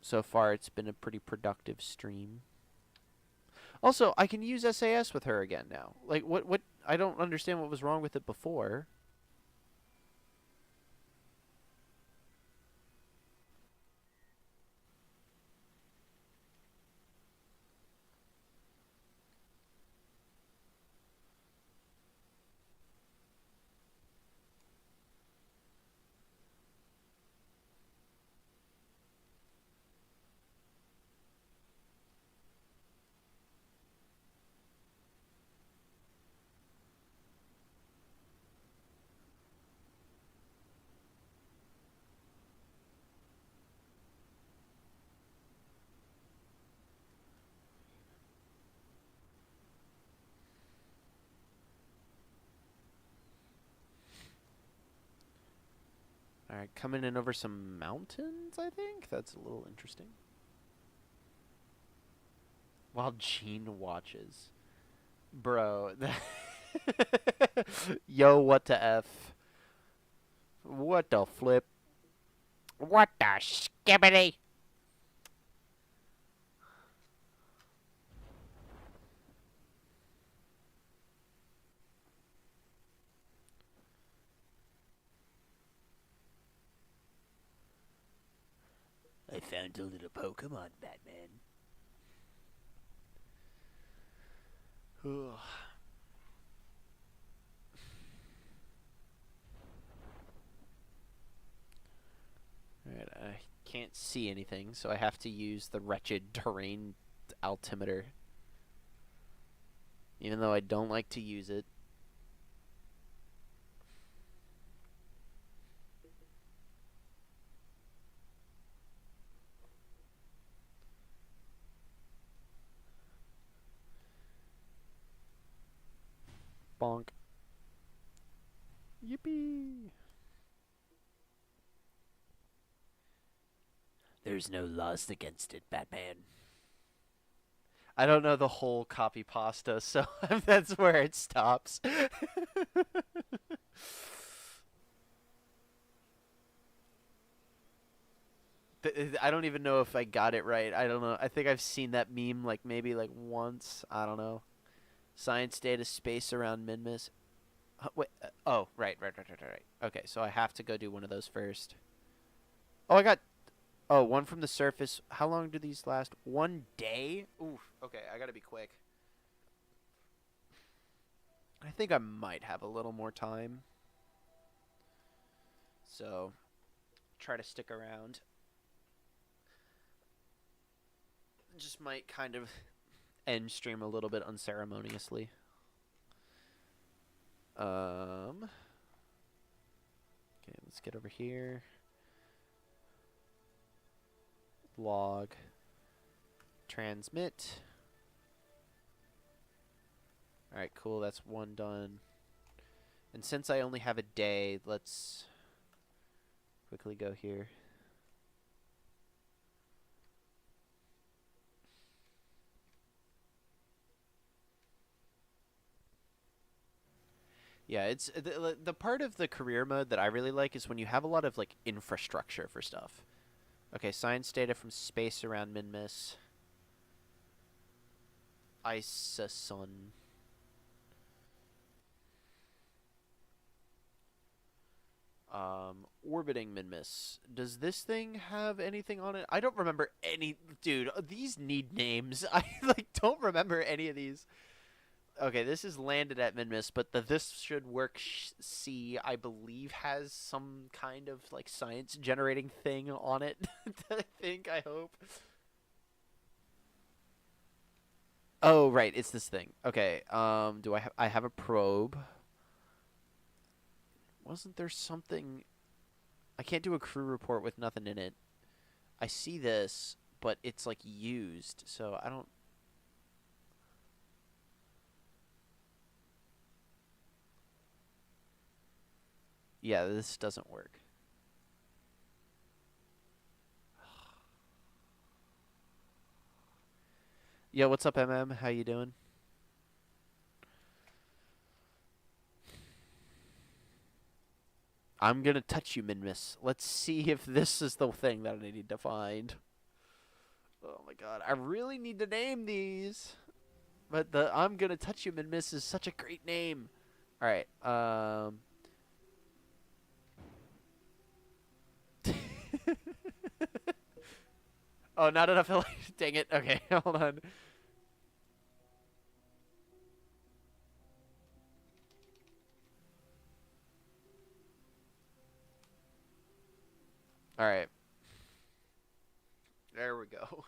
Speaker 1: So far, it's been a pretty productive stream. Also, I can use SAS with her again now. Like, what? I don't understand what was wrong with it before. All right, coming in over some mountains, I think? That's a little interesting. While Gene watches. Bro. Yo, what the F? What the flip? What the skibbity? found a little Pokemon, Batman. Ugh. Alright, I can't see anything, so I have to use the wretched terrain altimeter. Even though I don't like to use it. Bonk. Yippee! There's no laws against it, Batman. I don't know the whole copy pasta, so that's where it stops. I don't even know if I got it right. I don't know. I think I've seen that meme like maybe like once. I don't know. Science data space around Minmus. Wait. Oh, right. Okay, so I have to go do one of those first. Oh, I got. Oh, one from the surface. How long do these last? 1 day? Oof. Okay, I gotta be quick. I think I might have a little more time. So, try to stick around. Just might kind of end stream a little bit unceremoniously. Okay, let's get over here. Log. Transmit. Alright, cool. That's one done. And since I only have a day, let's quickly go here. Yeah, it's the part of the career mode that I really like is when you have a lot of like infrastructure for stuff. Okay, science data from space around Minmus. Isa Sun. Orbiting Minmus. Does this thing have anything on it? I don't remember any. Dude, these need names. I like don't remember any of these. Okay, this is landed at Minmus, but the this should work C, I believe, has some kind of like science generating thing on it. I think, I hope. Oh, right, it's this thing. Okay, do I have a probe? Wasn't there something? I can't do a crew report with nothing in it. I see this, but it's like used, so I don't. Yeah, this doesn't work. Yo, what's up, MM? How you doing? I'm gonna touch you, Minmus. Let's see if this is the thing that I need to find. Oh my god, I really need to name these. But the I'm gonna touch you, Minmus is such a great name. Alright, Oh, not enough. Dang it. Okay, hold on. Alright. There we go.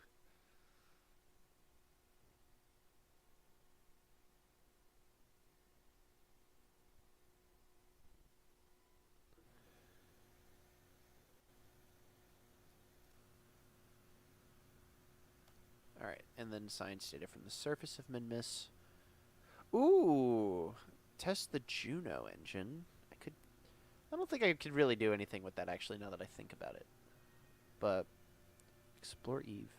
Speaker 1: Alright, and then science data from the surface of Minmus. Ooh! Test the Juno engine. I don't think I could really do anything with that, actually, now that I think about it. But, explore Eve.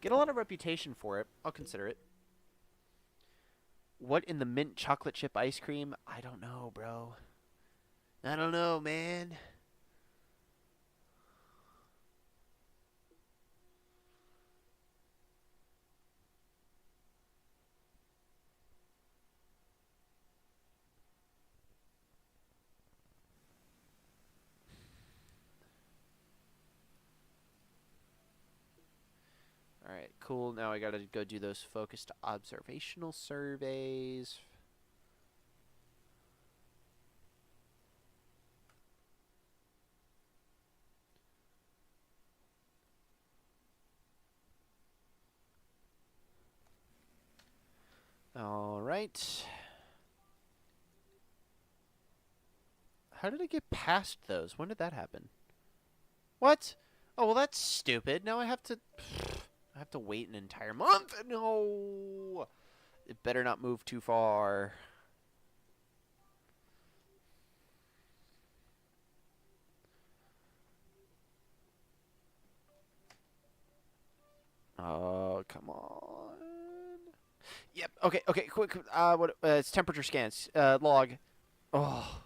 Speaker 1: Get a lot of reputation for it. I'll consider it. What in the mint chocolate chip ice cream? I don't know, bro. I don't know, man. Alright, cool. Now I gotta go do those focused observational surveys. Alright. How did I get past those? When did that happen? What? Oh, well, that's stupid. Now I have to... I have to wait an entire month? No! It better not move too far. Oh, come on. Yep. Okay. Okay. Quick. What? It's temperature scans. Log. Oh.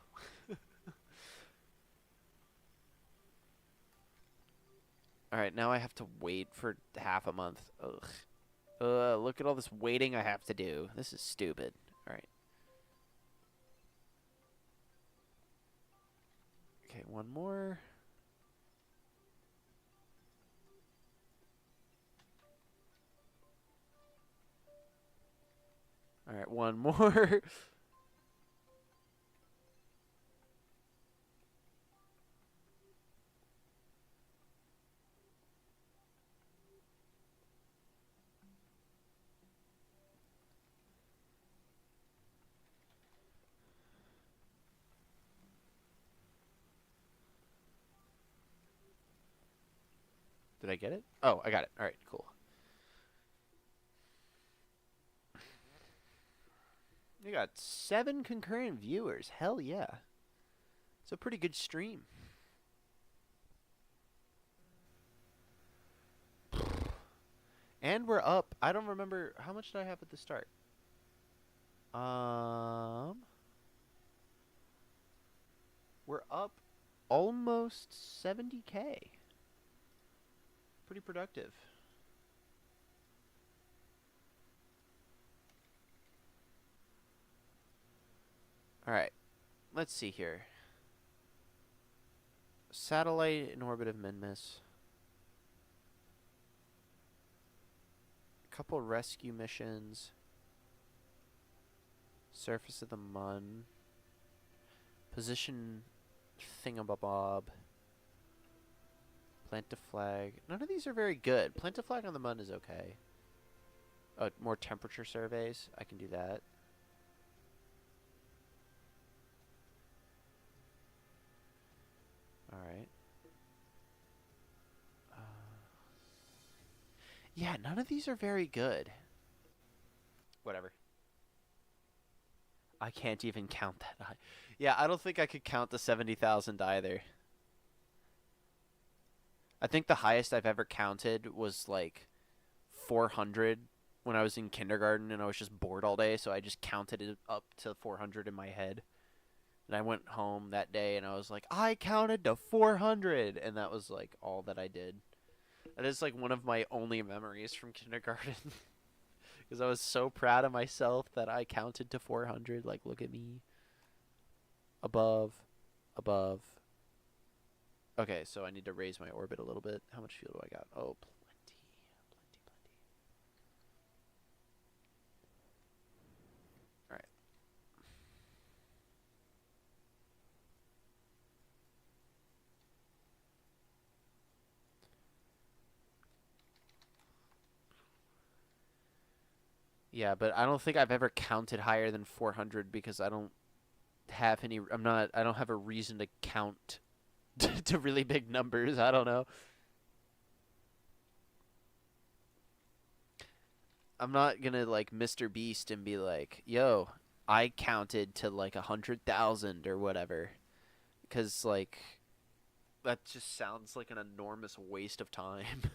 Speaker 1: All right. Now I have to wait for half a month. Ugh. Look at all this waiting I have to do. This is stupid. All right. Okay. One more. All right. One more. Did I get it? Oh, I got it. All right. Cool. You got 7 concurrent viewers. Hell yeah. It's a pretty good stream. And we're up. I don't remember. How much did I have at the start? We're up almost 70K. Pretty productive. Alright. Let's see here. Satellite in orbit of Minmus. A couple rescue missions. Surface of the Mun. Position thingamabob. Plant a flag. None of these are very good. Plant a flag on the Mun is okay. Oh, more temperature surveys. I can do that. Alright. Yeah, none of these are very good. Whatever. I can't even count that high. Yeah, I don't think I could count the 70,000 either. I think the highest I've ever counted was like 400 when I was in kindergarten and I was just bored all day, so I just counted it up to 400 in my head. And I went home that day and I was like, I counted to 400, and that was like all that I did. That is like one of my only memories from kindergarten. Because I was so proud of myself that I counted to 400. Like, look at me. Above. Above. Okay, so I need to raise my orbit a little bit. How much fuel do I got? Oh, plenty. Plenty, plenty. Alright. Yeah, but I don't think I've ever counted higher than 400 because I don't have any. I don't have a reason to count to really big numbers. I don't know. I'm not gonna like Mr. Beast and be like, "Yo, I counted to like 100,000 or whatever," because like that just sounds like an enormous waste of time.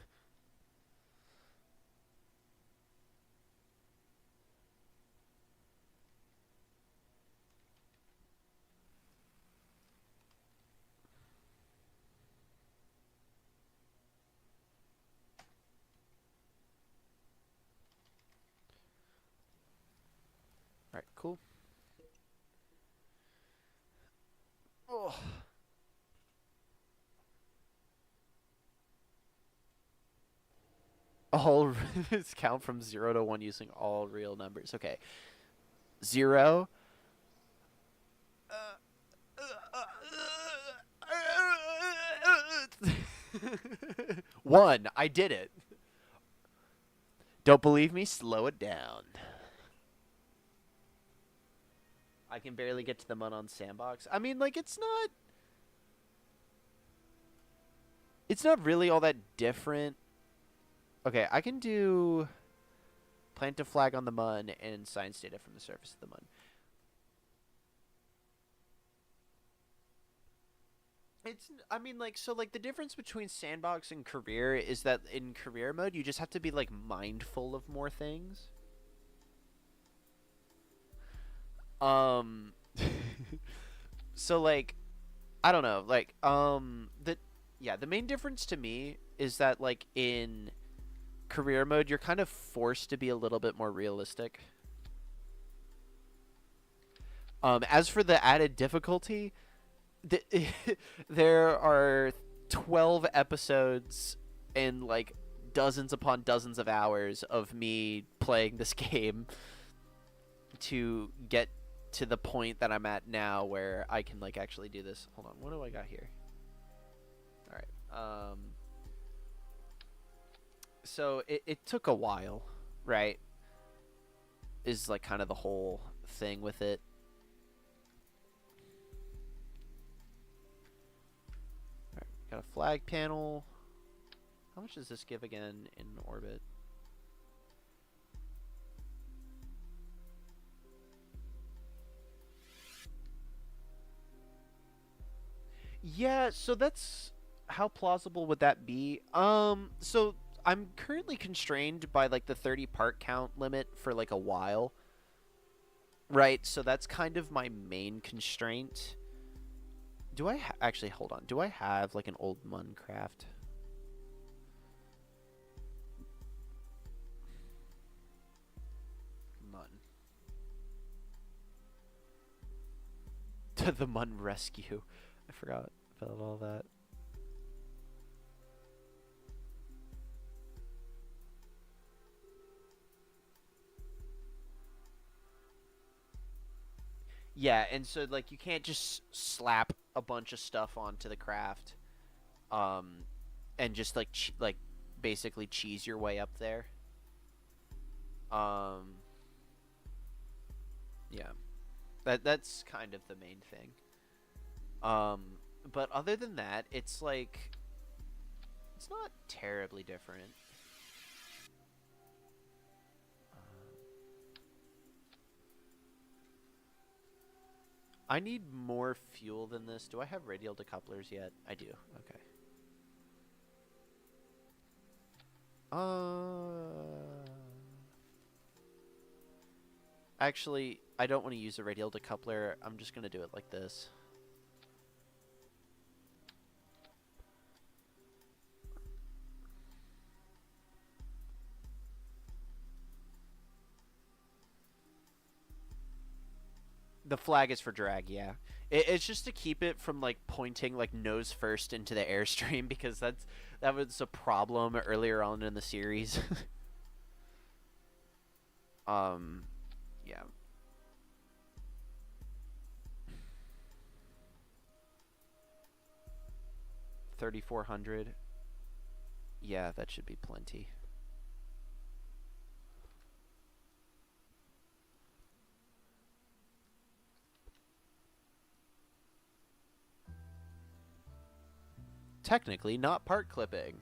Speaker 1: All right, cool. Oh, all count from 0 to 1 using all real numbers. Okay. 0. 1. I did it. Don't believe me? Slow it down. I can barely get to the Mun on Sandbox. I mean, like, it's not really all that different. Okay, I can do plant a flag on the Mun and science data from the surface of the Mun. I mean, like, so, like, the difference between Sandbox and Career is that in Career mode, you just have to be, like, mindful of more things. Um, so, like, I don't know, like, the main difference to me is that, like, in Career mode, you're kind of forced to be a little bit more realistic. As for the added difficulty, the, there are 12 episodes and like dozens upon dozens of hours of me playing this game to get to the point that I'm at now where I can like actually do this. Hold on, what do I got here? All right. So it took a while, right? Is like kind of the whole thing with it. All right, got a flag panel. How much does this give again in orbit? Yeah, so that's how plausible would that be? So I'm currently constrained by like the 30 part count limit for like a while. Right, so that's kind of my main constraint. Do I actually hold on? Do I have like an old Muncraft? Mun. To the Mun rescue. I forgot about all that. Yeah, and so like you can't just slap a bunch of stuff onto the craft, um, and just like like basically cheese your way up there. Um, yeah, that's kind of the main thing. Um, but other than that, it's like it's not terribly different. I need more fuel than this. Do I have radial decouplers yet? I do. Okay. Actually, I don't want to use a radial decoupler. I'm just going to do it like this. The flag is for drag, yeah. It's just to keep it from like pointing like nose first into the airstream because that was a problem earlier on in the series. Yeah. 3,400. Yeah, that should be plenty. Technically, not part clipping.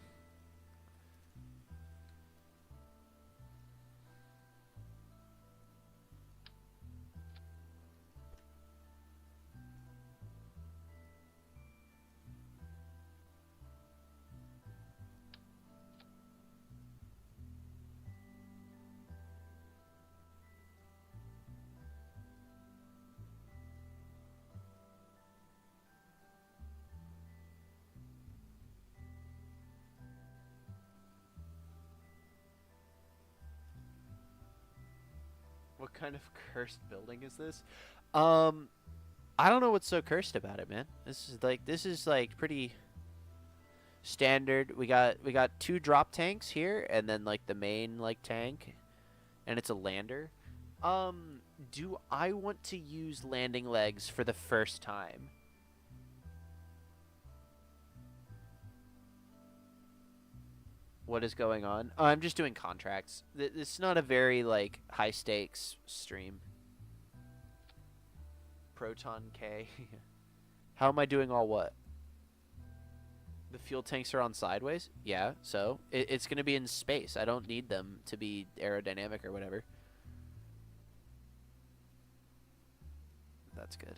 Speaker 1: What kind of cursed building is this? Um, I don't know what's so cursed about it, man. This is like pretty. Standard. We got two drop tanks here, and then like the main like tank, and it's a lander. Do I want to use landing legs for the first time? What is going on? Oh, I'm just doing contracts. This is not a very like high stakes stream. Proton K. How am I doing all what? The fuel tanks are on sideways? Yeah, so it's going to be in space. I don't need them to be aerodynamic or whatever. That's good.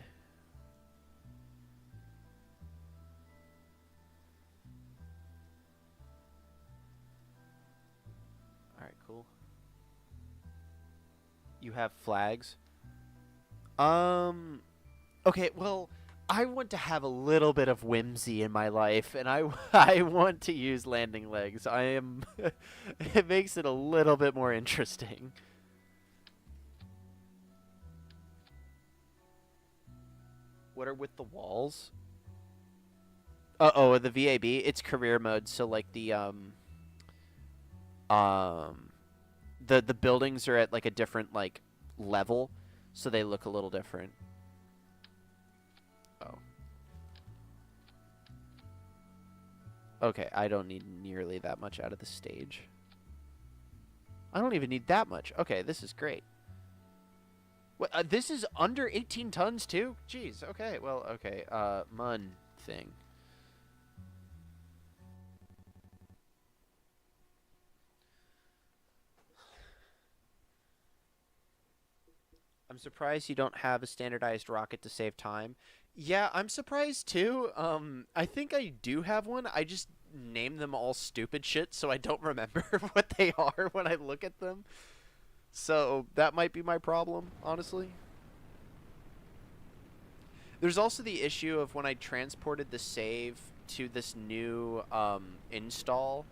Speaker 1: All right, cool. You have flags? Um, okay, well, I want to have a little bit of whimsy in my life, and I want to use landing legs. I am it makes it a little bit more interesting. What are with the walls? Uh-oh, the VAB, it's career mode, so like um the buildings are at like a different like level, so they look a little different. Oh. Okay, I don't need nearly that much out of the stage. I don't even need that much. Okay, this is great. What, this is under 18 tons too? Jeez, okay, well, okay. Mun thing. I'm surprised you don't have a standardized rocket to save time. Yeah, I'm surprised too. I think I do have one. I just name them all stupid shit, so I don't remember what they are when I look at them. So that might be my problem, honestly. There's also the issue of when I transported the save to this new install,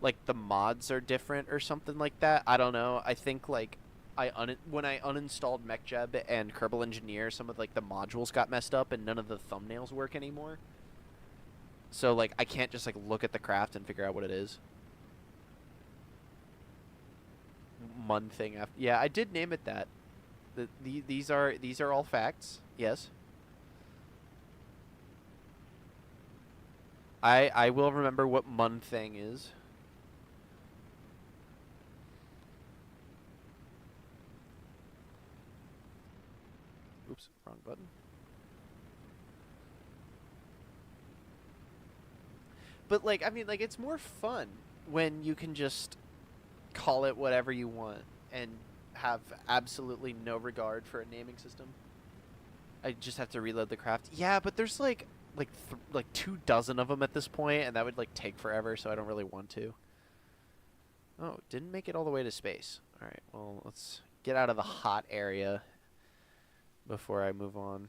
Speaker 1: like the mods are different or something like that. I don't know. I think like when I uninstalled MechJeb and Kerbal Engineer, some of like the modules got messed up and none of the thumbnails work anymore. So like I can't just like look at the craft and figure out what it is. Mun thing after. Yeah, I did name it that. These are all facts. Yes. I will remember what Mun thing is. Oops, wrong button. But like I mean like it's more fun when you can just call it whatever you want and have absolutely no regard for a naming system. I just have to reload the craft. Yeah, but there's like 2 dozen of them at this point, and that would like take forever, so I don't really want to. Oh, didn't make it all the way to space. All right, well let's get out of the hot area before I move on.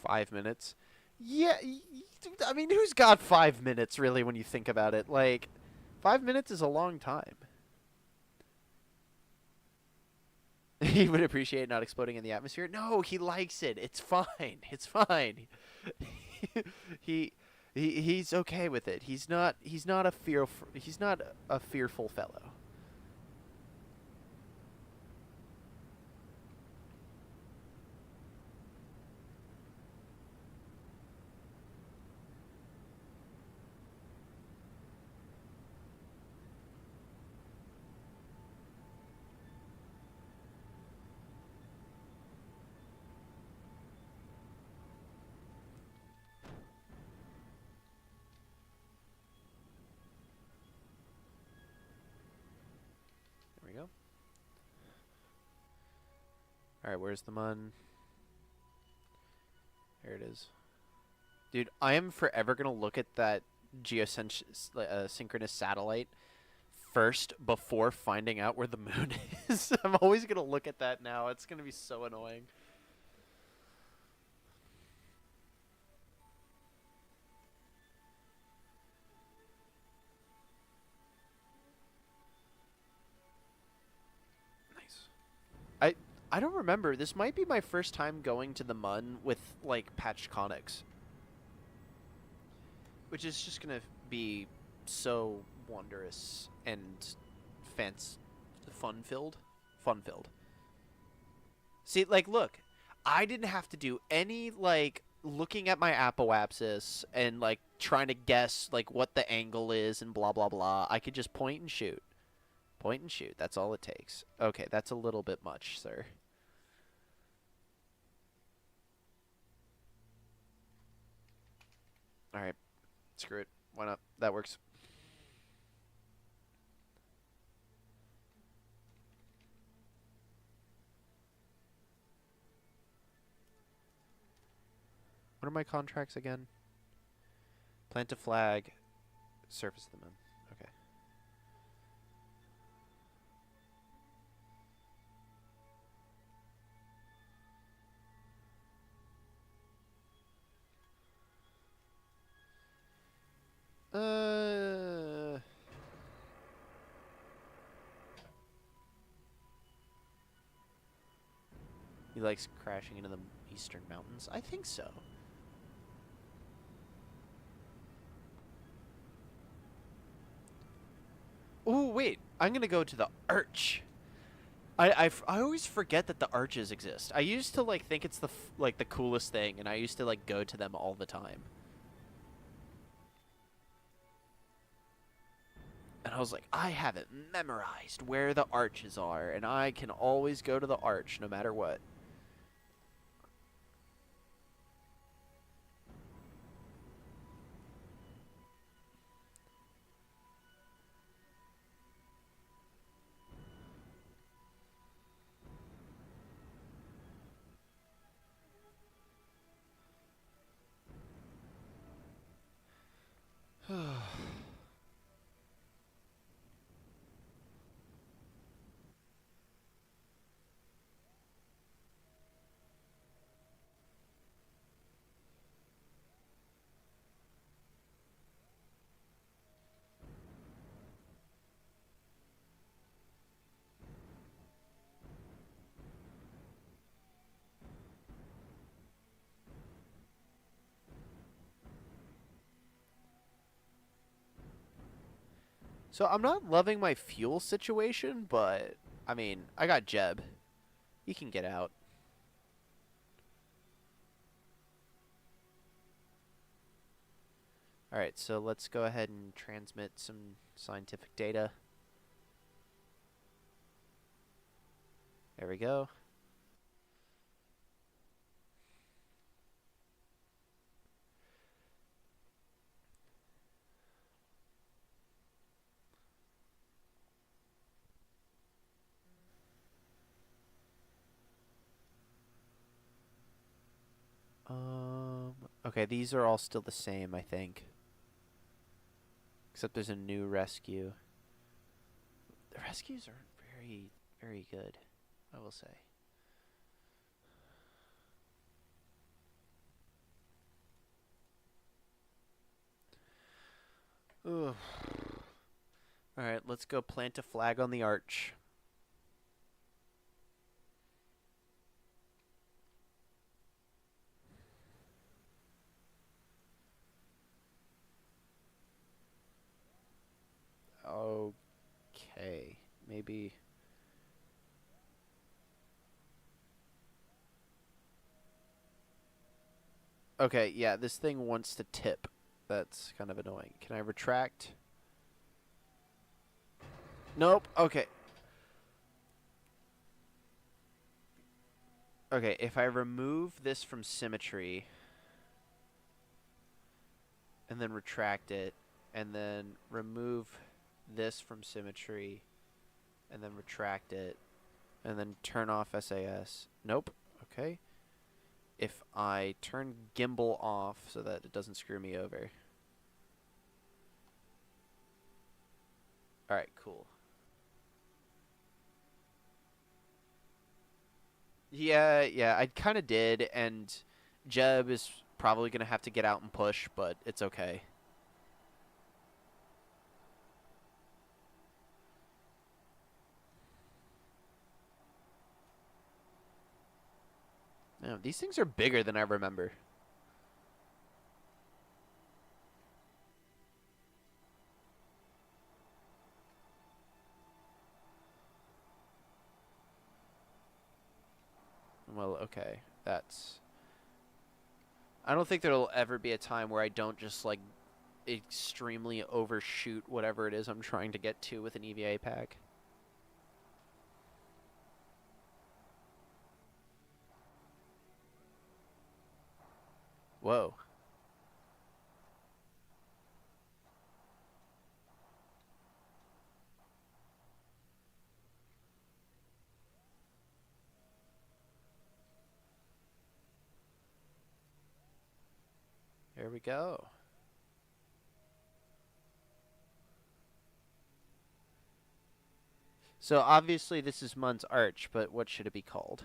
Speaker 1: 5 minutes. Yeah, I mean, who's got 5 minutes really when you think about it? Like, 5 minutes is a long time. He would appreciate not exploding in the atmosphere. No, he likes it. It's fine. It's fine. he, he's okay with it. He's not a fearful fellow. There we go. All right, where's the mun? There it is. Dude, I am forever gonna look at that synchronous satellite first before finding out where the moon is. I'm always gonna look at that now. It's gonna be so annoying. Nice. I I don't remember. This might be my first time going to the Mun with like patched conics, which is just gonna be so wondrous and fancy, fun filled, fun filled. See, like, look, I didn't have to do any like looking at my apoapsis and like trying to guess like what the angle is and blah blah blah. I could just point and shoot, point and shoot. That's all it takes. Okay, that's a little bit much, sir. All right, screw it. Why not? That works. What are my contracts again? Plant a flag, surface the moon. Okay. Uh, he likes crashing into the eastern mountains. I think so. Oh wait, I'm gonna go to the Arch. I always forget that the arches exist. I used to like think it's like the coolest thing, and I used to like go to them all the time. And I was like, I have it memorized where the arches are, and I can always go to the arch no matter what. So I'm not loving my fuel situation, but I mean, I got Jeb. He can get out. All right, so let's go ahead and transmit some scientific data. There we go. Okay, these are all still the same, I think. Except there's a new rescue. The rescues are very, very good, I will say. Ugh. Alright, let's go plant a flag on the arch. Okay, maybe. Okay, yeah, this thing wants to tip. That's kind of annoying. Can I retract? Nope. Okay. Okay, if I remove this from symmetry and then retract it and then remove this from symmetry and then retract it and then turn off SAS. Nope. Okay. If I turn gimbal off so that it doesn't screw me over. All right, cool. Yeah, yeah, I kind of did, and Jeb is probably gonna have to get out and push, but it's okay. No, these things are bigger than I remember. Well, okay, that's. I don't think there'll ever be a time where I don't just like extremely overshoot whatever it is I'm trying to get to with an EVA pack. Whoa. Here we go. So obviously this is Mun's Arch, but what should it be called?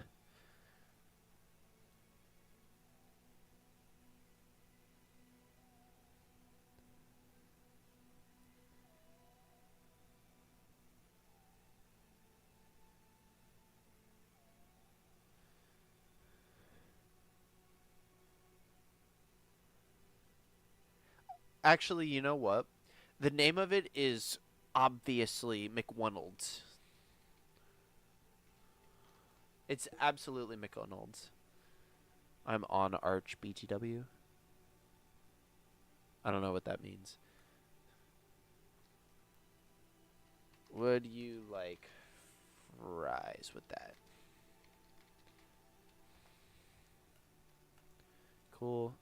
Speaker 1: Actually, you know what? The name of it is obviously McWonald's. It's absolutely McDonald's. I'm on Arch BTW. I don't know what that means. Would you like fries with that? Cool.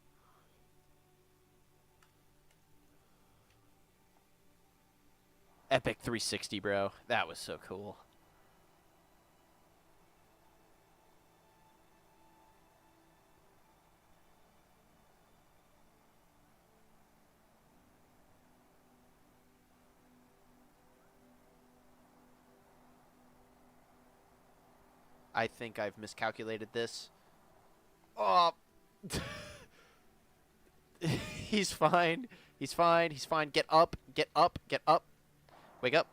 Speaker 1: Epic 360, bro. That was so cool. I think I've miscalculated this. Oh, he's fine. He's fine. He's fine. Get up. Get up. Get up. Wake up.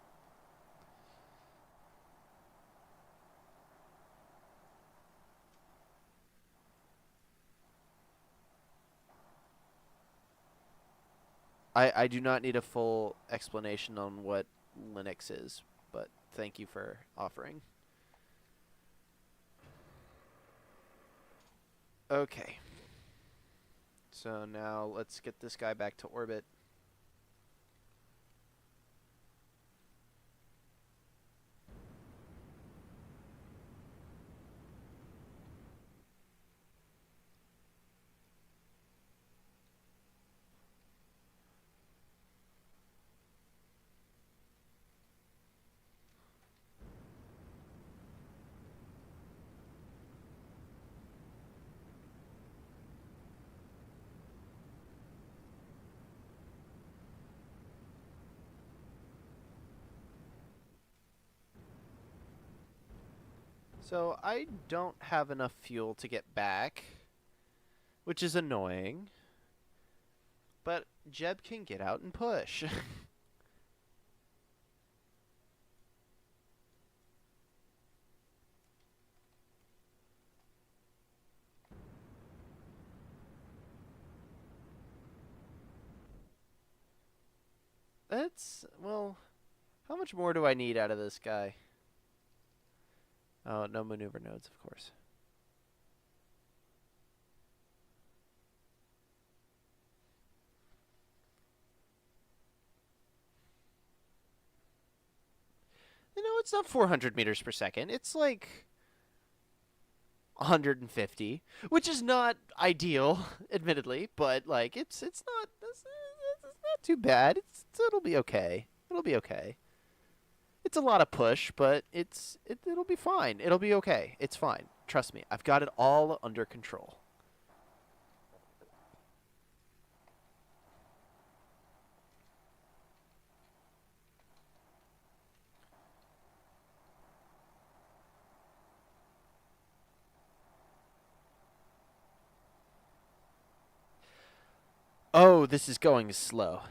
Speaker 1: I do not need a full explanation on what Linux is, but thank you for offering. Okay. So now let's get this guy back to orbit. So I don't have enough fuel to get back, which is annoying. But Jeb can get out and push. That's, well, how much more do I need out of this guy? Oh, no maneuver nodes, of course. You know, it's not 400 meters per second. It's like 150, which is not ideal, admittedly, but like it's not too bad. It'll be okay. It'll be okay. It's a lot of push, but it'll be fine. It'll be okay. It's fine. Trust me. I've got it all under control. Oh, this is going slow.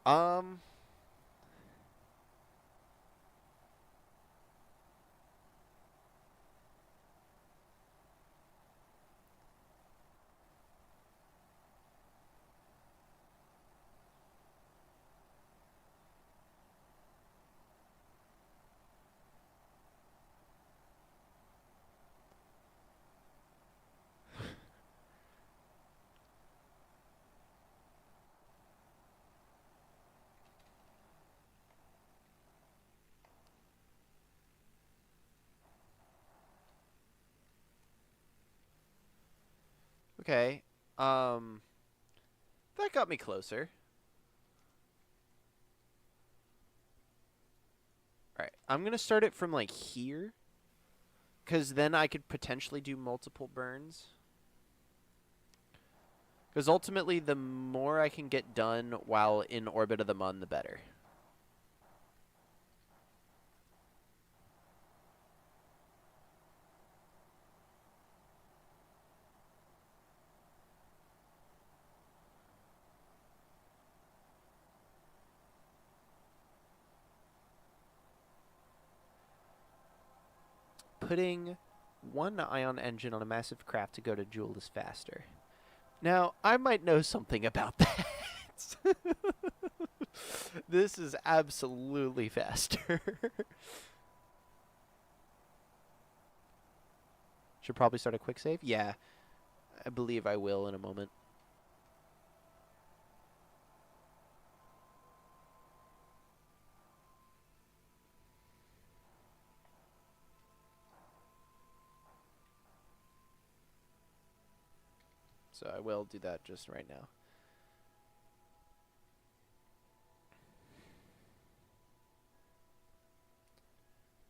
Speaker 1: Um, okay. Um, that got me closer. All right, I'm gonna start it from like here, cause then I could potentially do multiple burns. Because ultimately, the more I can get done while in orbit of the Mun, the better. Putting one ion engine on a massive craft to go to Joule is faster. Now, I might know something about that. This is absolutely faster. Should probably start a quick save? Yeah, I believe I will in a moment. So I will do that just right now.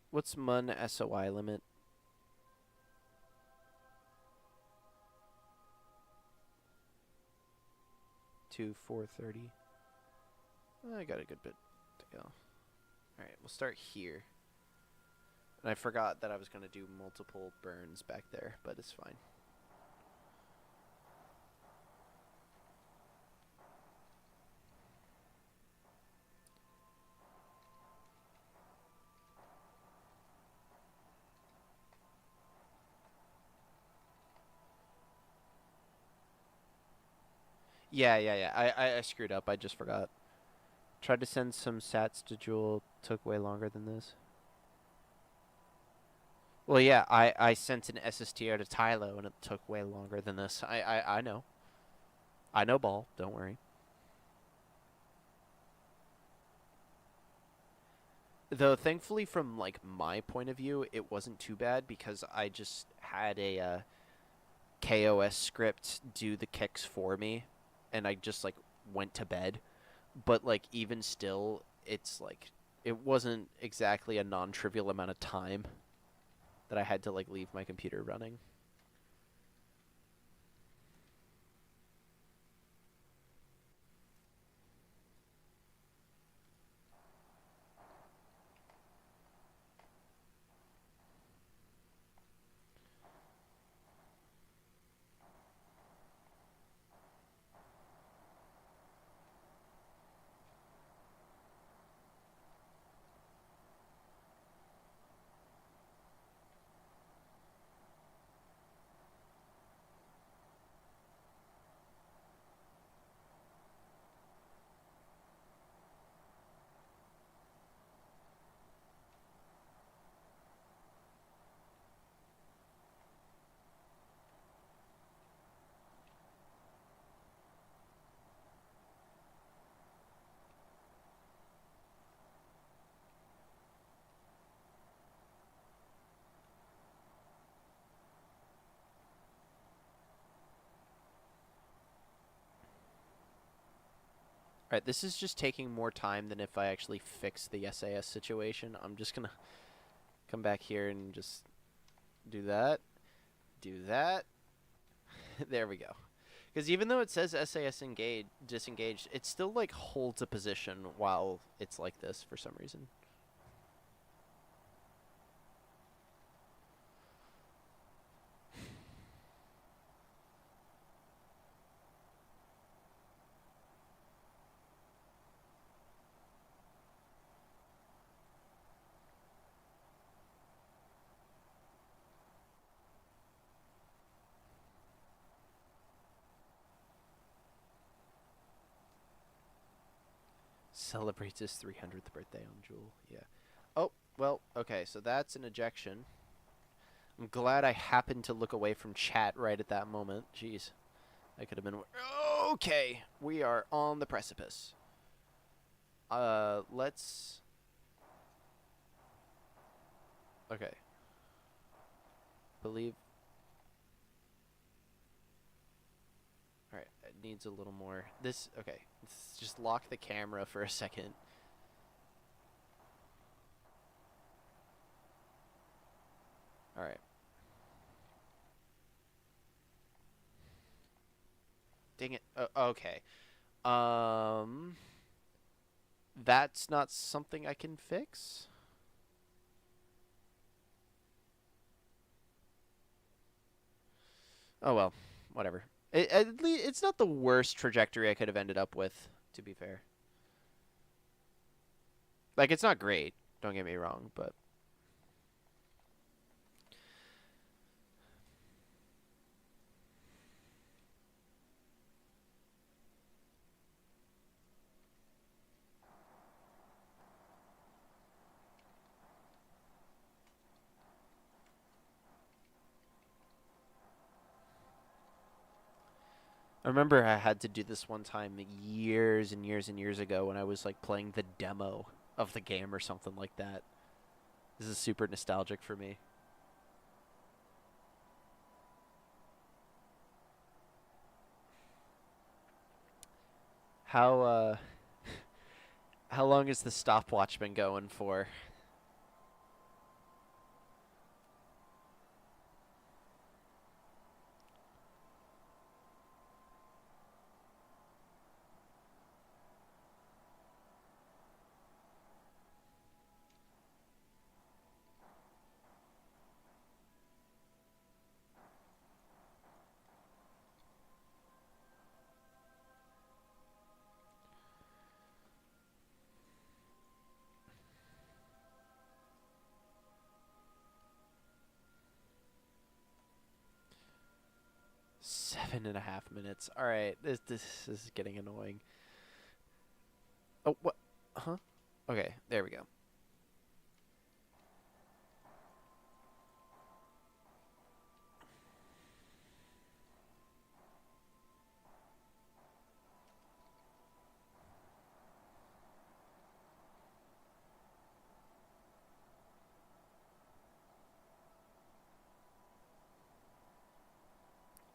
Speaker 1: What's Mun SOI limit? To 430. I got a good bit to go. Alright, we'll start here. And I forgot that I was going to do multiple burns back there, but it's fine. Yeah. I screwed up. I just forgot. Tried to send some sats to Joule. Took way longer than this. Well, yeah, I sent an SSTR to Tylo, and it took way longer than this. I know. I know, ball. Don't worry. Though, thankfully, from, like, my point of view, it wasn't too bad because I just had a KOS script do the kicks for me, and I just, like, went to bed. But, like, even still, it's, like, it wasn't exactly a non-trivial amount of time that I had to, like, leave my computer running. Alright, this is just taking more time than if I actually fix the SAS situation. I'm just gonna come back here and just do that. Do that. There we go. Because even though it says SAS disengaged, it still, like, holds a position while it's like this for some reason. celebrates his 300th birthday on Jewel. Yeah. Oh, well, okay, so that's an ejection. I'm glad I happened to look away from chat right at that moment. Jeez. That could have been... Okay, we are on the precipice. Let's... Okay. Believe... Alright, it needs a little more... This... Okay, let's just lock the camera for a second. Alright. Dang it. Okay. That's not something I can fix? Oh well, whatever. It's not the worst trajectory I could have ended up with, to be fair. Like, it's not great, don't get me wrong, but... I remember I had to do this one time years and years and years ago when I was, like, playing the demo of the game or something like that. This is super nostalgic for me. How, how long has the stopwatch been going for? Seven and a half minutes. All right, this is getting annoying. Oh, what? Huh? Okay, there we go.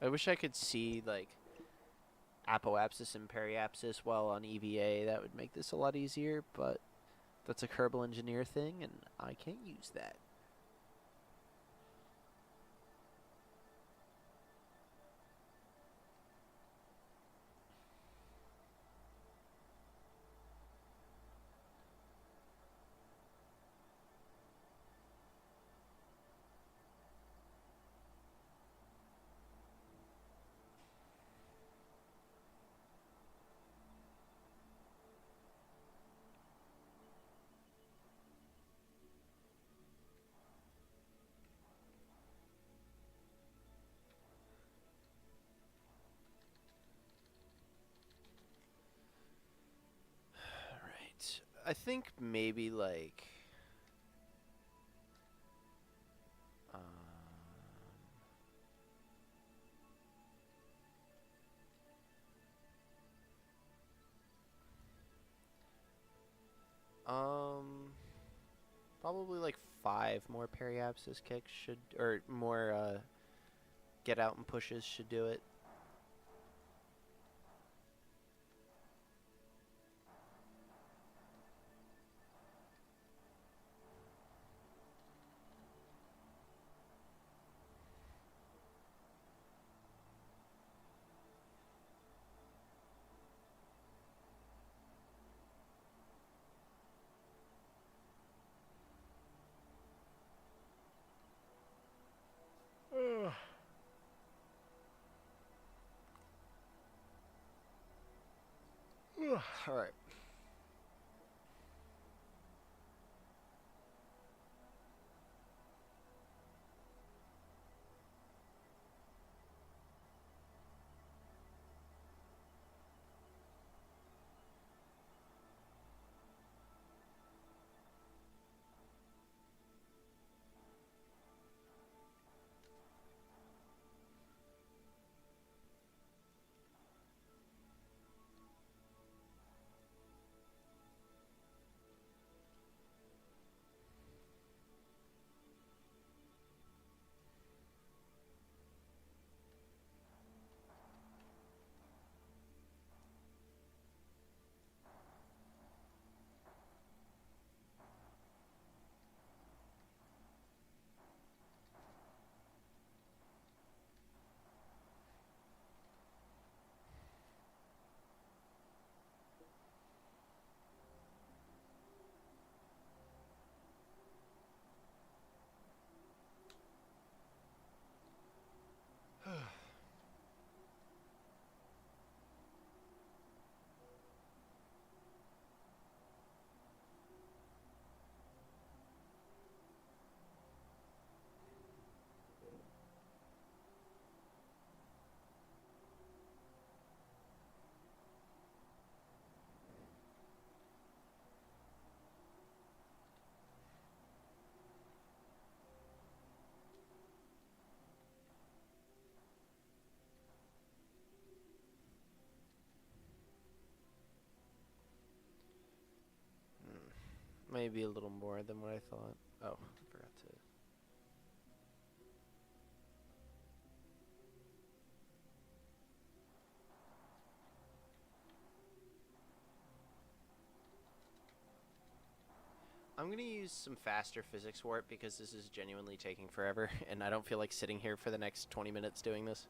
Speaker 1: I wish I could see, like, apoapsis and periapsis while on EVA. That would make this a lot easier, but that's a Kerbal Engineer thing, and I can't use that. Alright. I think maybe, like... Probably like 5 more periapsis kicks should, or more get out and pushes should do it. All right. may be a little more than what I thought. Oh, I forgot to. I'm going to use some faster physics warp because this is genuinely taking forever, and I don't feel like sitting here for the next 20 minutes doing this.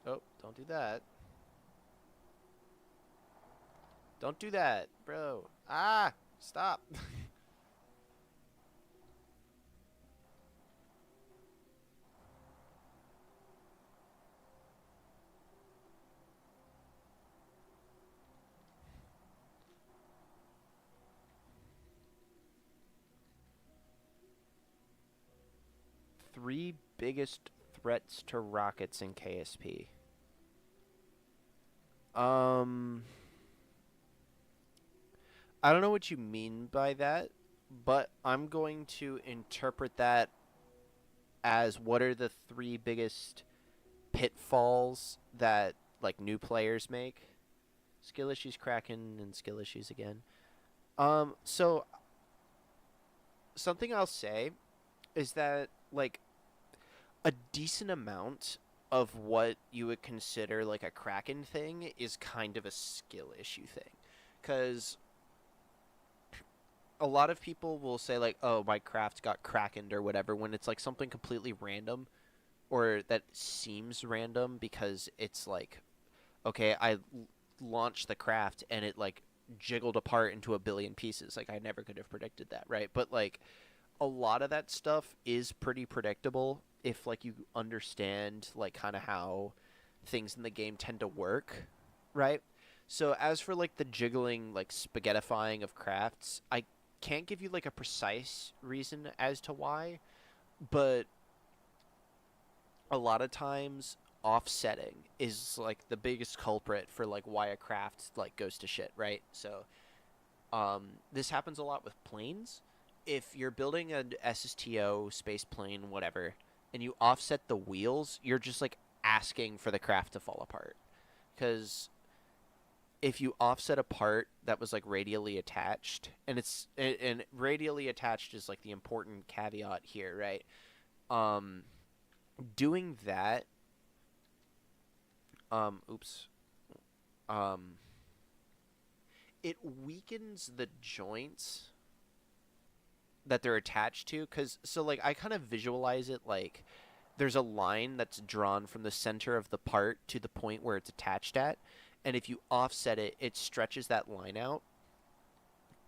Speaker 1: Oh, don't do that. Don't do that, bro. Ah, stop. 3 biggest threats to rockets in KSP. Um, I don't know what you mean by that, but I'm going to interpret that as what are the 3 biggest pitfalls that like new players make. Skill issues, Kraken, and skill issues again. So something I'll say is that like a decent amount of what you would consider like a Kraken thing is kind of a skill issue thing, because a lot of people will say like, "Oh, my craft got krakened" or whatever, when it's like something completely random or that seems random because it's like, okay, launched the craft and it like jiggled apart into a billion pieces. Like I never could have predicted that, right? But like a lot of that stuff is pretty predictable if like you understand like kind of how things in the game tend to work, right? So as for like the jiggling like spaghettifying of crafts, I can't give you like a precise reason as to why, but a lot of times offsetting is like the biggest culprit for like why a craft like goes to shit, right? So this happens a lot with planes. If you're building an SSTO space plane, whatever, and you offset the wheels, you're just like asking for the craft to fall apart. Because if you offset a part that was like radially attached, and radially attached is like the important caveat here, right? Um, doing that, oops, um, it weakens the joints that they're attached to. Because so like I kind of visualize it like there's a line that's drawn from the center of the part to the point where it's attached at, and if you offset it, it stretches that line out,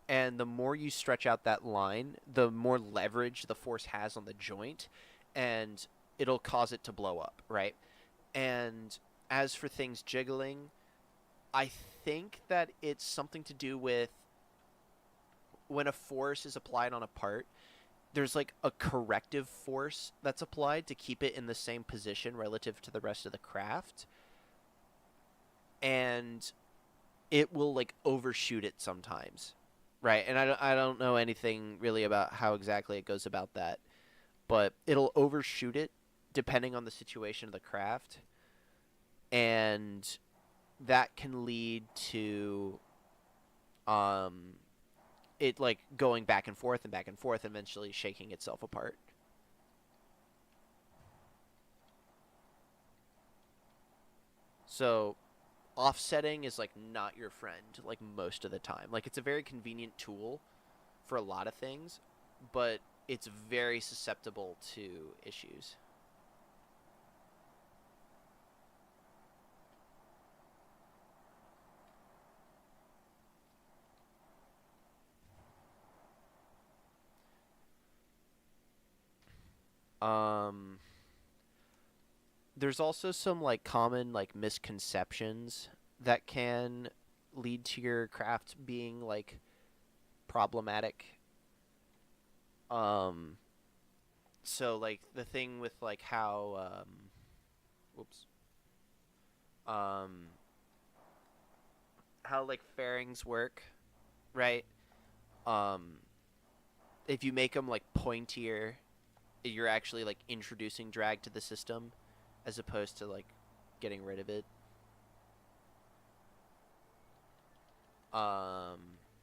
Speaker 1: and the more you stretch out that line, the more leverage the force has on the joint, and it'll cause it to blow up, right? And as for things jiggling, I think that it's something to do with when a force is applied on a part, there's like a corrective force that's applied to keep it in the same position relative to the rest of the craft, and it will like overshoot it sometimes, right? And I don't know anything really about how exactly it goes about that, but it'll overshoot it depending on the situation of the craft, and that can lead to um it like going back and forth and back and forth, eventually shaking itself apart. So offsetting is like not your friend like most of the time. Like it's a very convenient tool for a lot of things, but it's very susceptible to issues. Um there's also some like common like misconceptions that can lead to your craft being like problematic. Um so like the thing with like how whoops um how like fairings work, right? Um if you make them like pointier, you're actually like introducing drag to the system as opposed to like getting rid of it.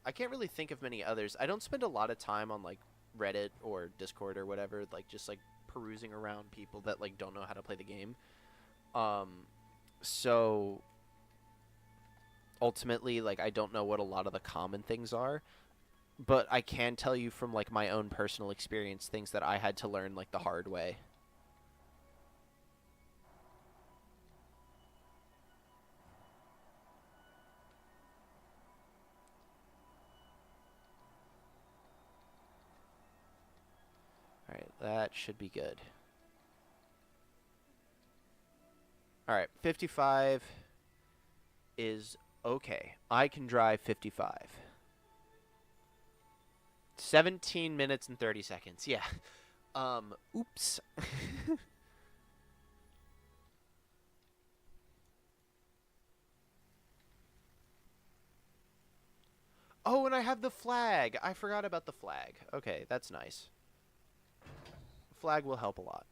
Speaker 1: I can't really think of many others. I don't spend a lot of time on like Reddit or Discord or whatever, like just like perusing around people that like don't know how to play the game. Um, so ultimately, like I don't know what a lot of the common things are, but I can tell you from like my own personal experience things that I had to learn like the hard way. All right, that should be good. All right, 55 is okay. I can drive 55. 17 minutes and 30 seconds. Yeah. Oops. Oh, and I have the flag. I forgot about the flag. Okay, that's nice. Flag will help a lot.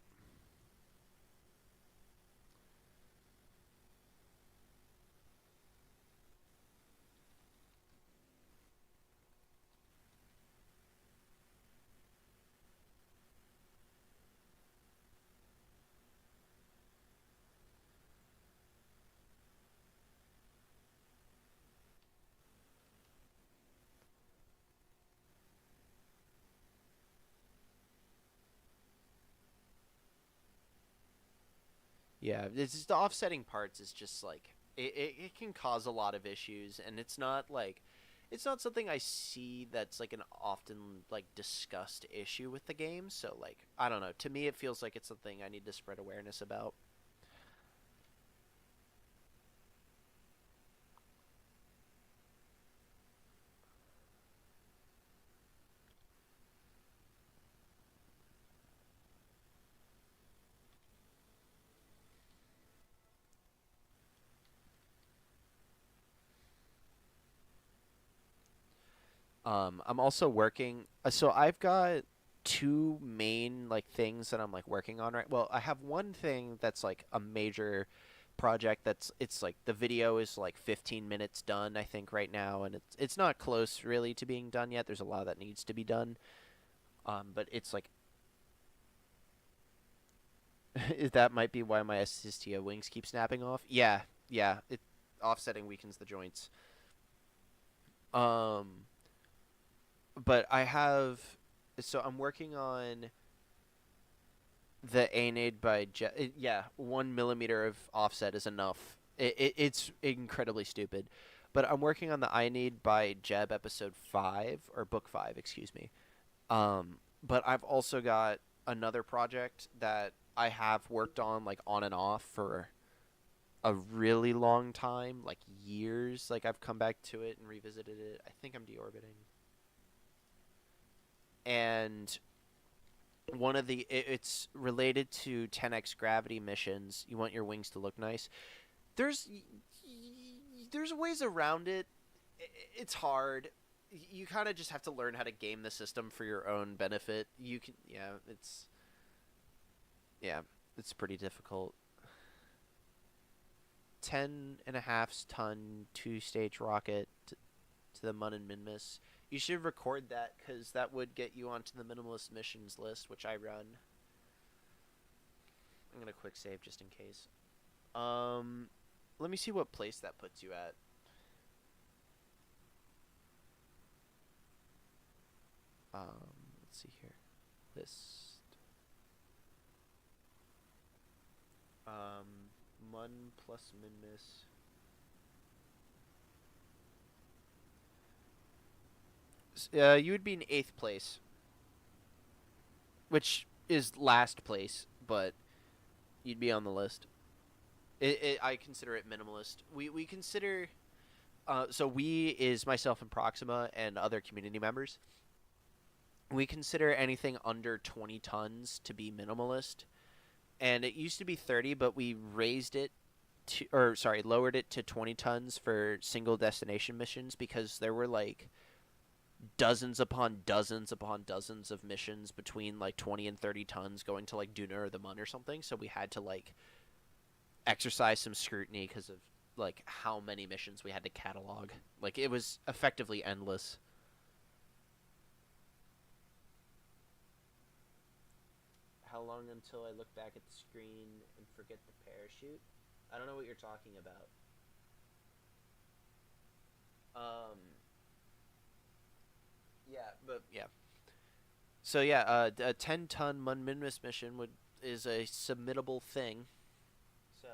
Speaker 1: Yeah, it's just the offsetting parts is just like it can cause a lot of issues, and it's not something I see that's like an often like discussed issue with the game. So like I don't know. To me, it feels like it's something I need to spread awareness about. I'm also working. So I've got two main like things that I'm like working on right. Well, I have one thing that's like a major project that's it's like the video is like 15 minutes done I think right now, and it's not close really to being done yet. There's a lot that needs to be done. But it's like that might be why my Assistia wings keep snapping off. Yeah, yeah. It offsetting weakens the joints. Um, but I have so I'm working on the Aeneid by yeah, 1 millimeter of offset is enough. It's incredibly stupid, but I'm working on the Aeneid by Jeb episode 5 or book 5, excuse me. But I've also got another project that I have worked on like on and off for a really long time, like years. Like I've come back to it and revisited it. I think I'm deorbiting, and one of it's related to 10x gravity missions. You want your wings to look nice. There's there's ways around it. It's hard. You kind of just have to learn how to game the system for your own benefit. You can yeah, it's pretty difficult. 10.5 ton 2 stage rocket to the Mun and Minmus. You should record that because that would get you onto the minimalist missions list, which I run. I'm gonna quick save just in case. Um, Let me see what place that puts you at. Let's see here. List. Mun plus Minmus. You would be in eighth place, which is last place, but you'd be on the list. I consider it minimalist. We consider so we is myself and Proxima and other community members. We consider anything under 20 tons to be minimalist, and it used to be 30, but we raised it to, or sorry, lowered it to 20 tons for single destination missions because there were like dozens upon dozens of missions between like 20 and 30 tons going to like Duna or the Mun or something. So we had to like exercise some scrutiny because of like how many missions we had to catalog. Like it was effectively endless. How long until I look back at the screen and forget the parachute? I don't know what you're talking about. Um, yeah, but yeah. So yeah, a 10-ton Mun Minmus mission is a submittable thing. So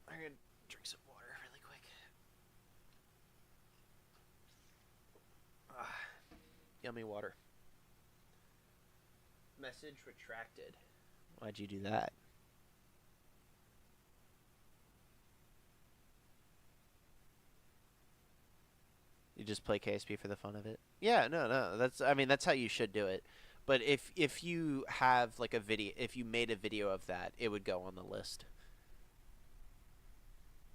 Speaker 1: I'm gonna drink some water really quick. Ah, yummy water. Message retracted. Why'd you do that? You just play KSP for the fun of it? Yeah, no. I mean, that's how you should do it. But if you have like a video, if you made a video of that, it would go on the list.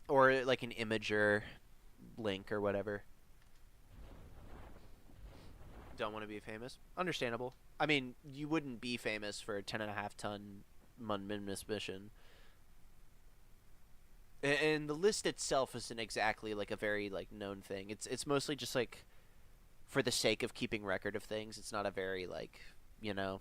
Speaker 1: Or like an Imager link or whatever. Don't want to be famous? Understandable. I mean, you wouldn't be famous for a 10.5-ton Mun Minmus mission. And the list itself isn't exactly like a very like known thing. It's mostly just like for the sake of keeping record of things. It's not a very like, you know.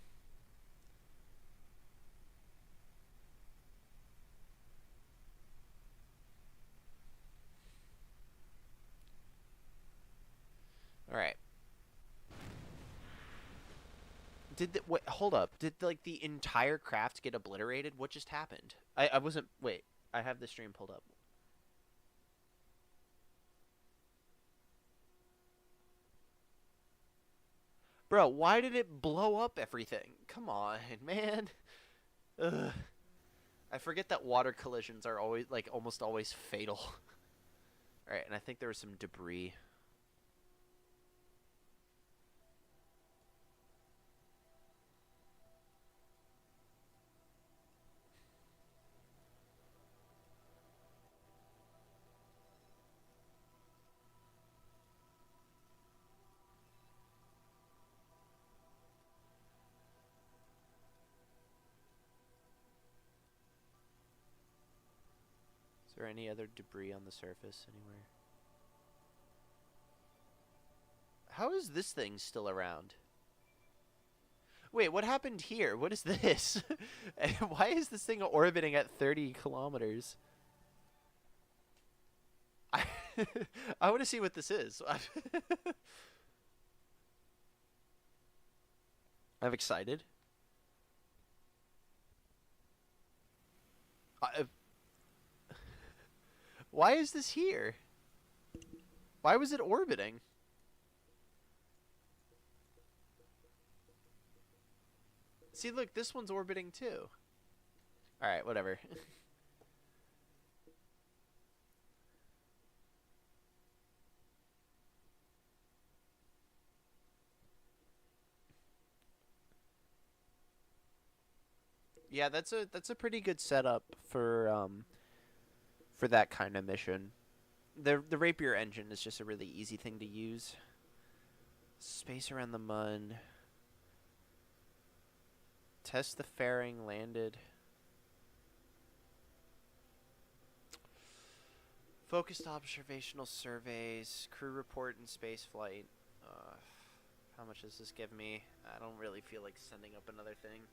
Speaker 1: All right. Wait, hold up. Did like the entire craft get obliterated? What just happened? I wasn't. Wait. I have the stream pulled up. Bro, why did it blow up everything? Come on, man. Ugh. I forget that water collisions are always like almost always fatal. All right, and I think there was some debris. Is there any other debris on the surface anywhere? How is this thing still around? Wait, what happened here? What is this? Why is this thing orbiting at 30 kilometers? I, I want to see what this is. I'm excited. I, why is this here? Why was it orbiting? See, look, this one's orbiting too. Alright, whatever. Yeah, that's a pretty good setup for that kind of mission. The Rapier engine is just a really easy thing to use. Space around the Mun. Test the fairing landed. Focused observational surveys. Crew report and space flight. How much does this give me? I don't really feel like sending up another thing.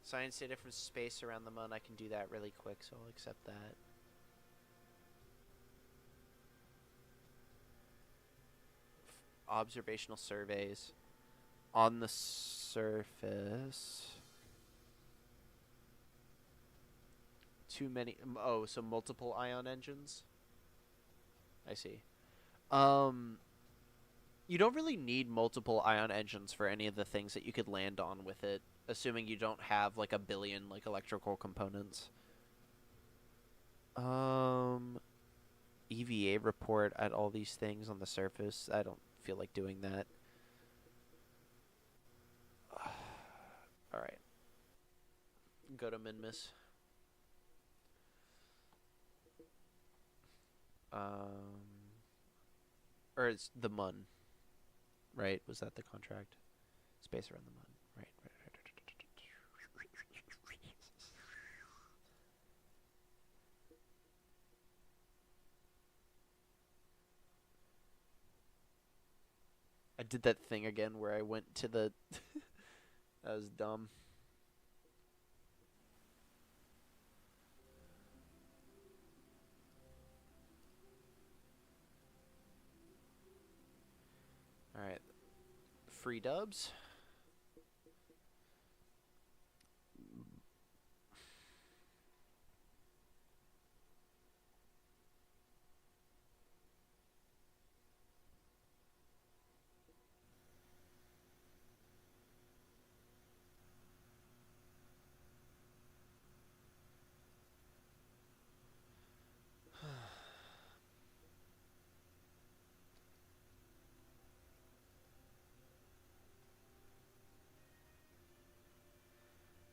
Speaker 1: Science data from space around the Mun. I can do that really quick, so I'll accept that. Observational surveys on the surface. Too many. Oh, so multiple ion engines. I see. You don't really need multiple ion engines for any of the things that you could land on with it, assuming you don't have like a billion like electrical components. EVA report at all these things on the surface. I don't feel like doing that. All right. Go to Minmus. Or it's the Mun, right? Was that the contract? Space around the Mun, right? did that thing again where I went to the. That was dumb. All right, free dubs.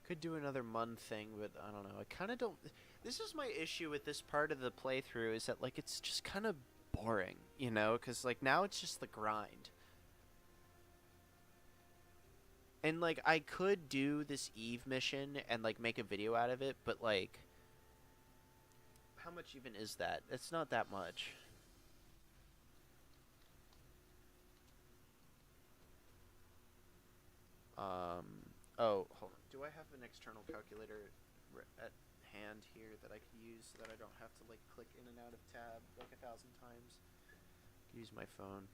Speaker 1: Could do another Mun thing, but I don't know. I kind of don't. This is my issue with this part of the playthrough is that like it's just kind of boring, you know? Because like now it's just the grind, and like I could do this Eve mission and like make a video out of it, but like, how much even is that? It's not that much. Oh, hold on. Do I have an external calculator at hand here that I could use so that I don't have to like click in and out of tab like 1,000 times? Use my phone.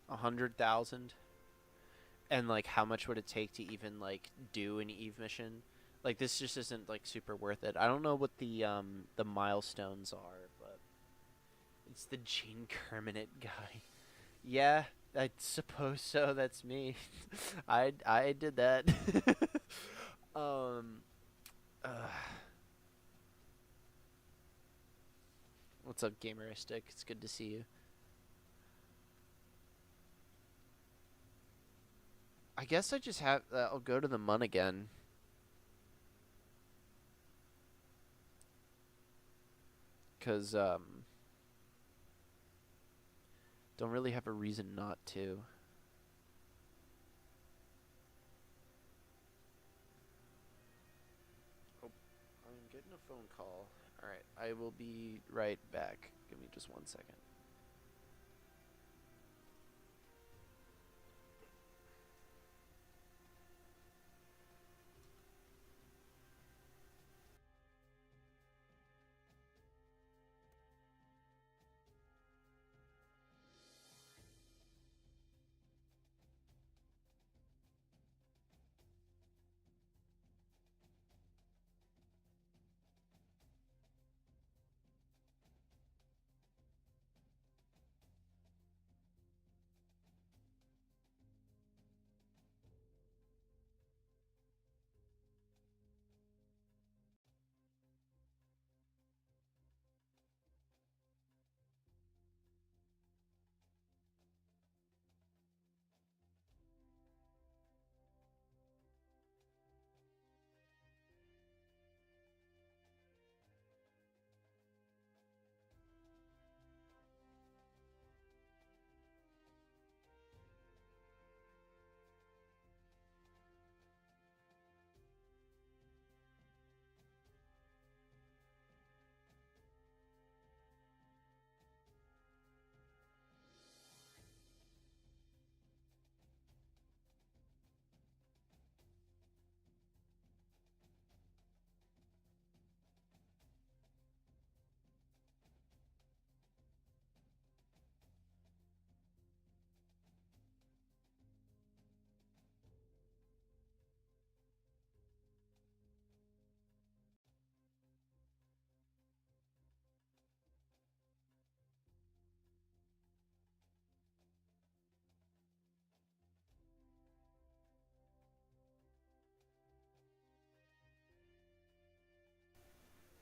Speaker 1: A 100,000. And like, how much would it take to even like do an Eve mission? Like, this just isn't like super worth it. I don't know what the milestones are, but it's the Gene Kerminit guy. Yeah, I suppose so. That's me. I did that. um. Uh, what's up, Gameristic? It's good to see you. I guess I just have. I'll go to the Mun again. Cause don't really have a reason not to. Oh, I'm getting a phone call. All right, I will be right back. Give me just 1 second.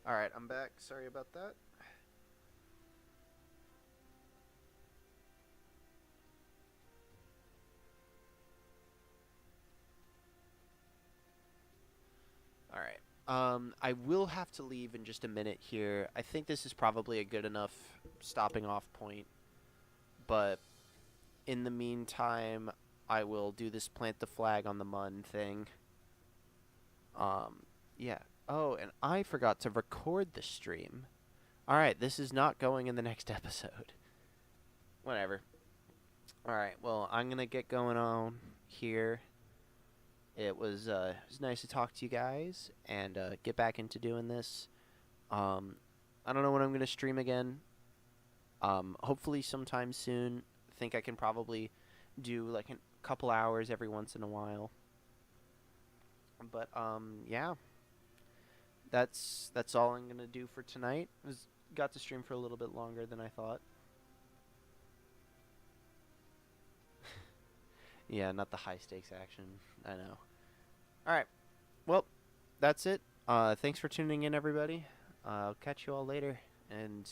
Speaker 1: All right, I'm back. Sorry about that. I will have to leave in just a minute here. I think this is probably a good enough stopping off point, but in the meantime, I will do this plant the flag on the mun thing. Yeah. Oh, and I forgot to record the stream. All right, this is not going in the next episode. Whatever. All right. Well, I'm gonna get going on here. It was nice to talk to you guys and get back into doing this. Um, I don't know when I'm gonna stream again. Hopefully sometime soon. Think I can probably do like a couple hours every once in a while. But yeah, that's all I'm gonna do for tonight. Got to stream for a little bit longer than I thought. Yeah, not the high stakes action. I know. All right. Well, that's it. Thanks for tuning in, everybody. I'll catch you all later, and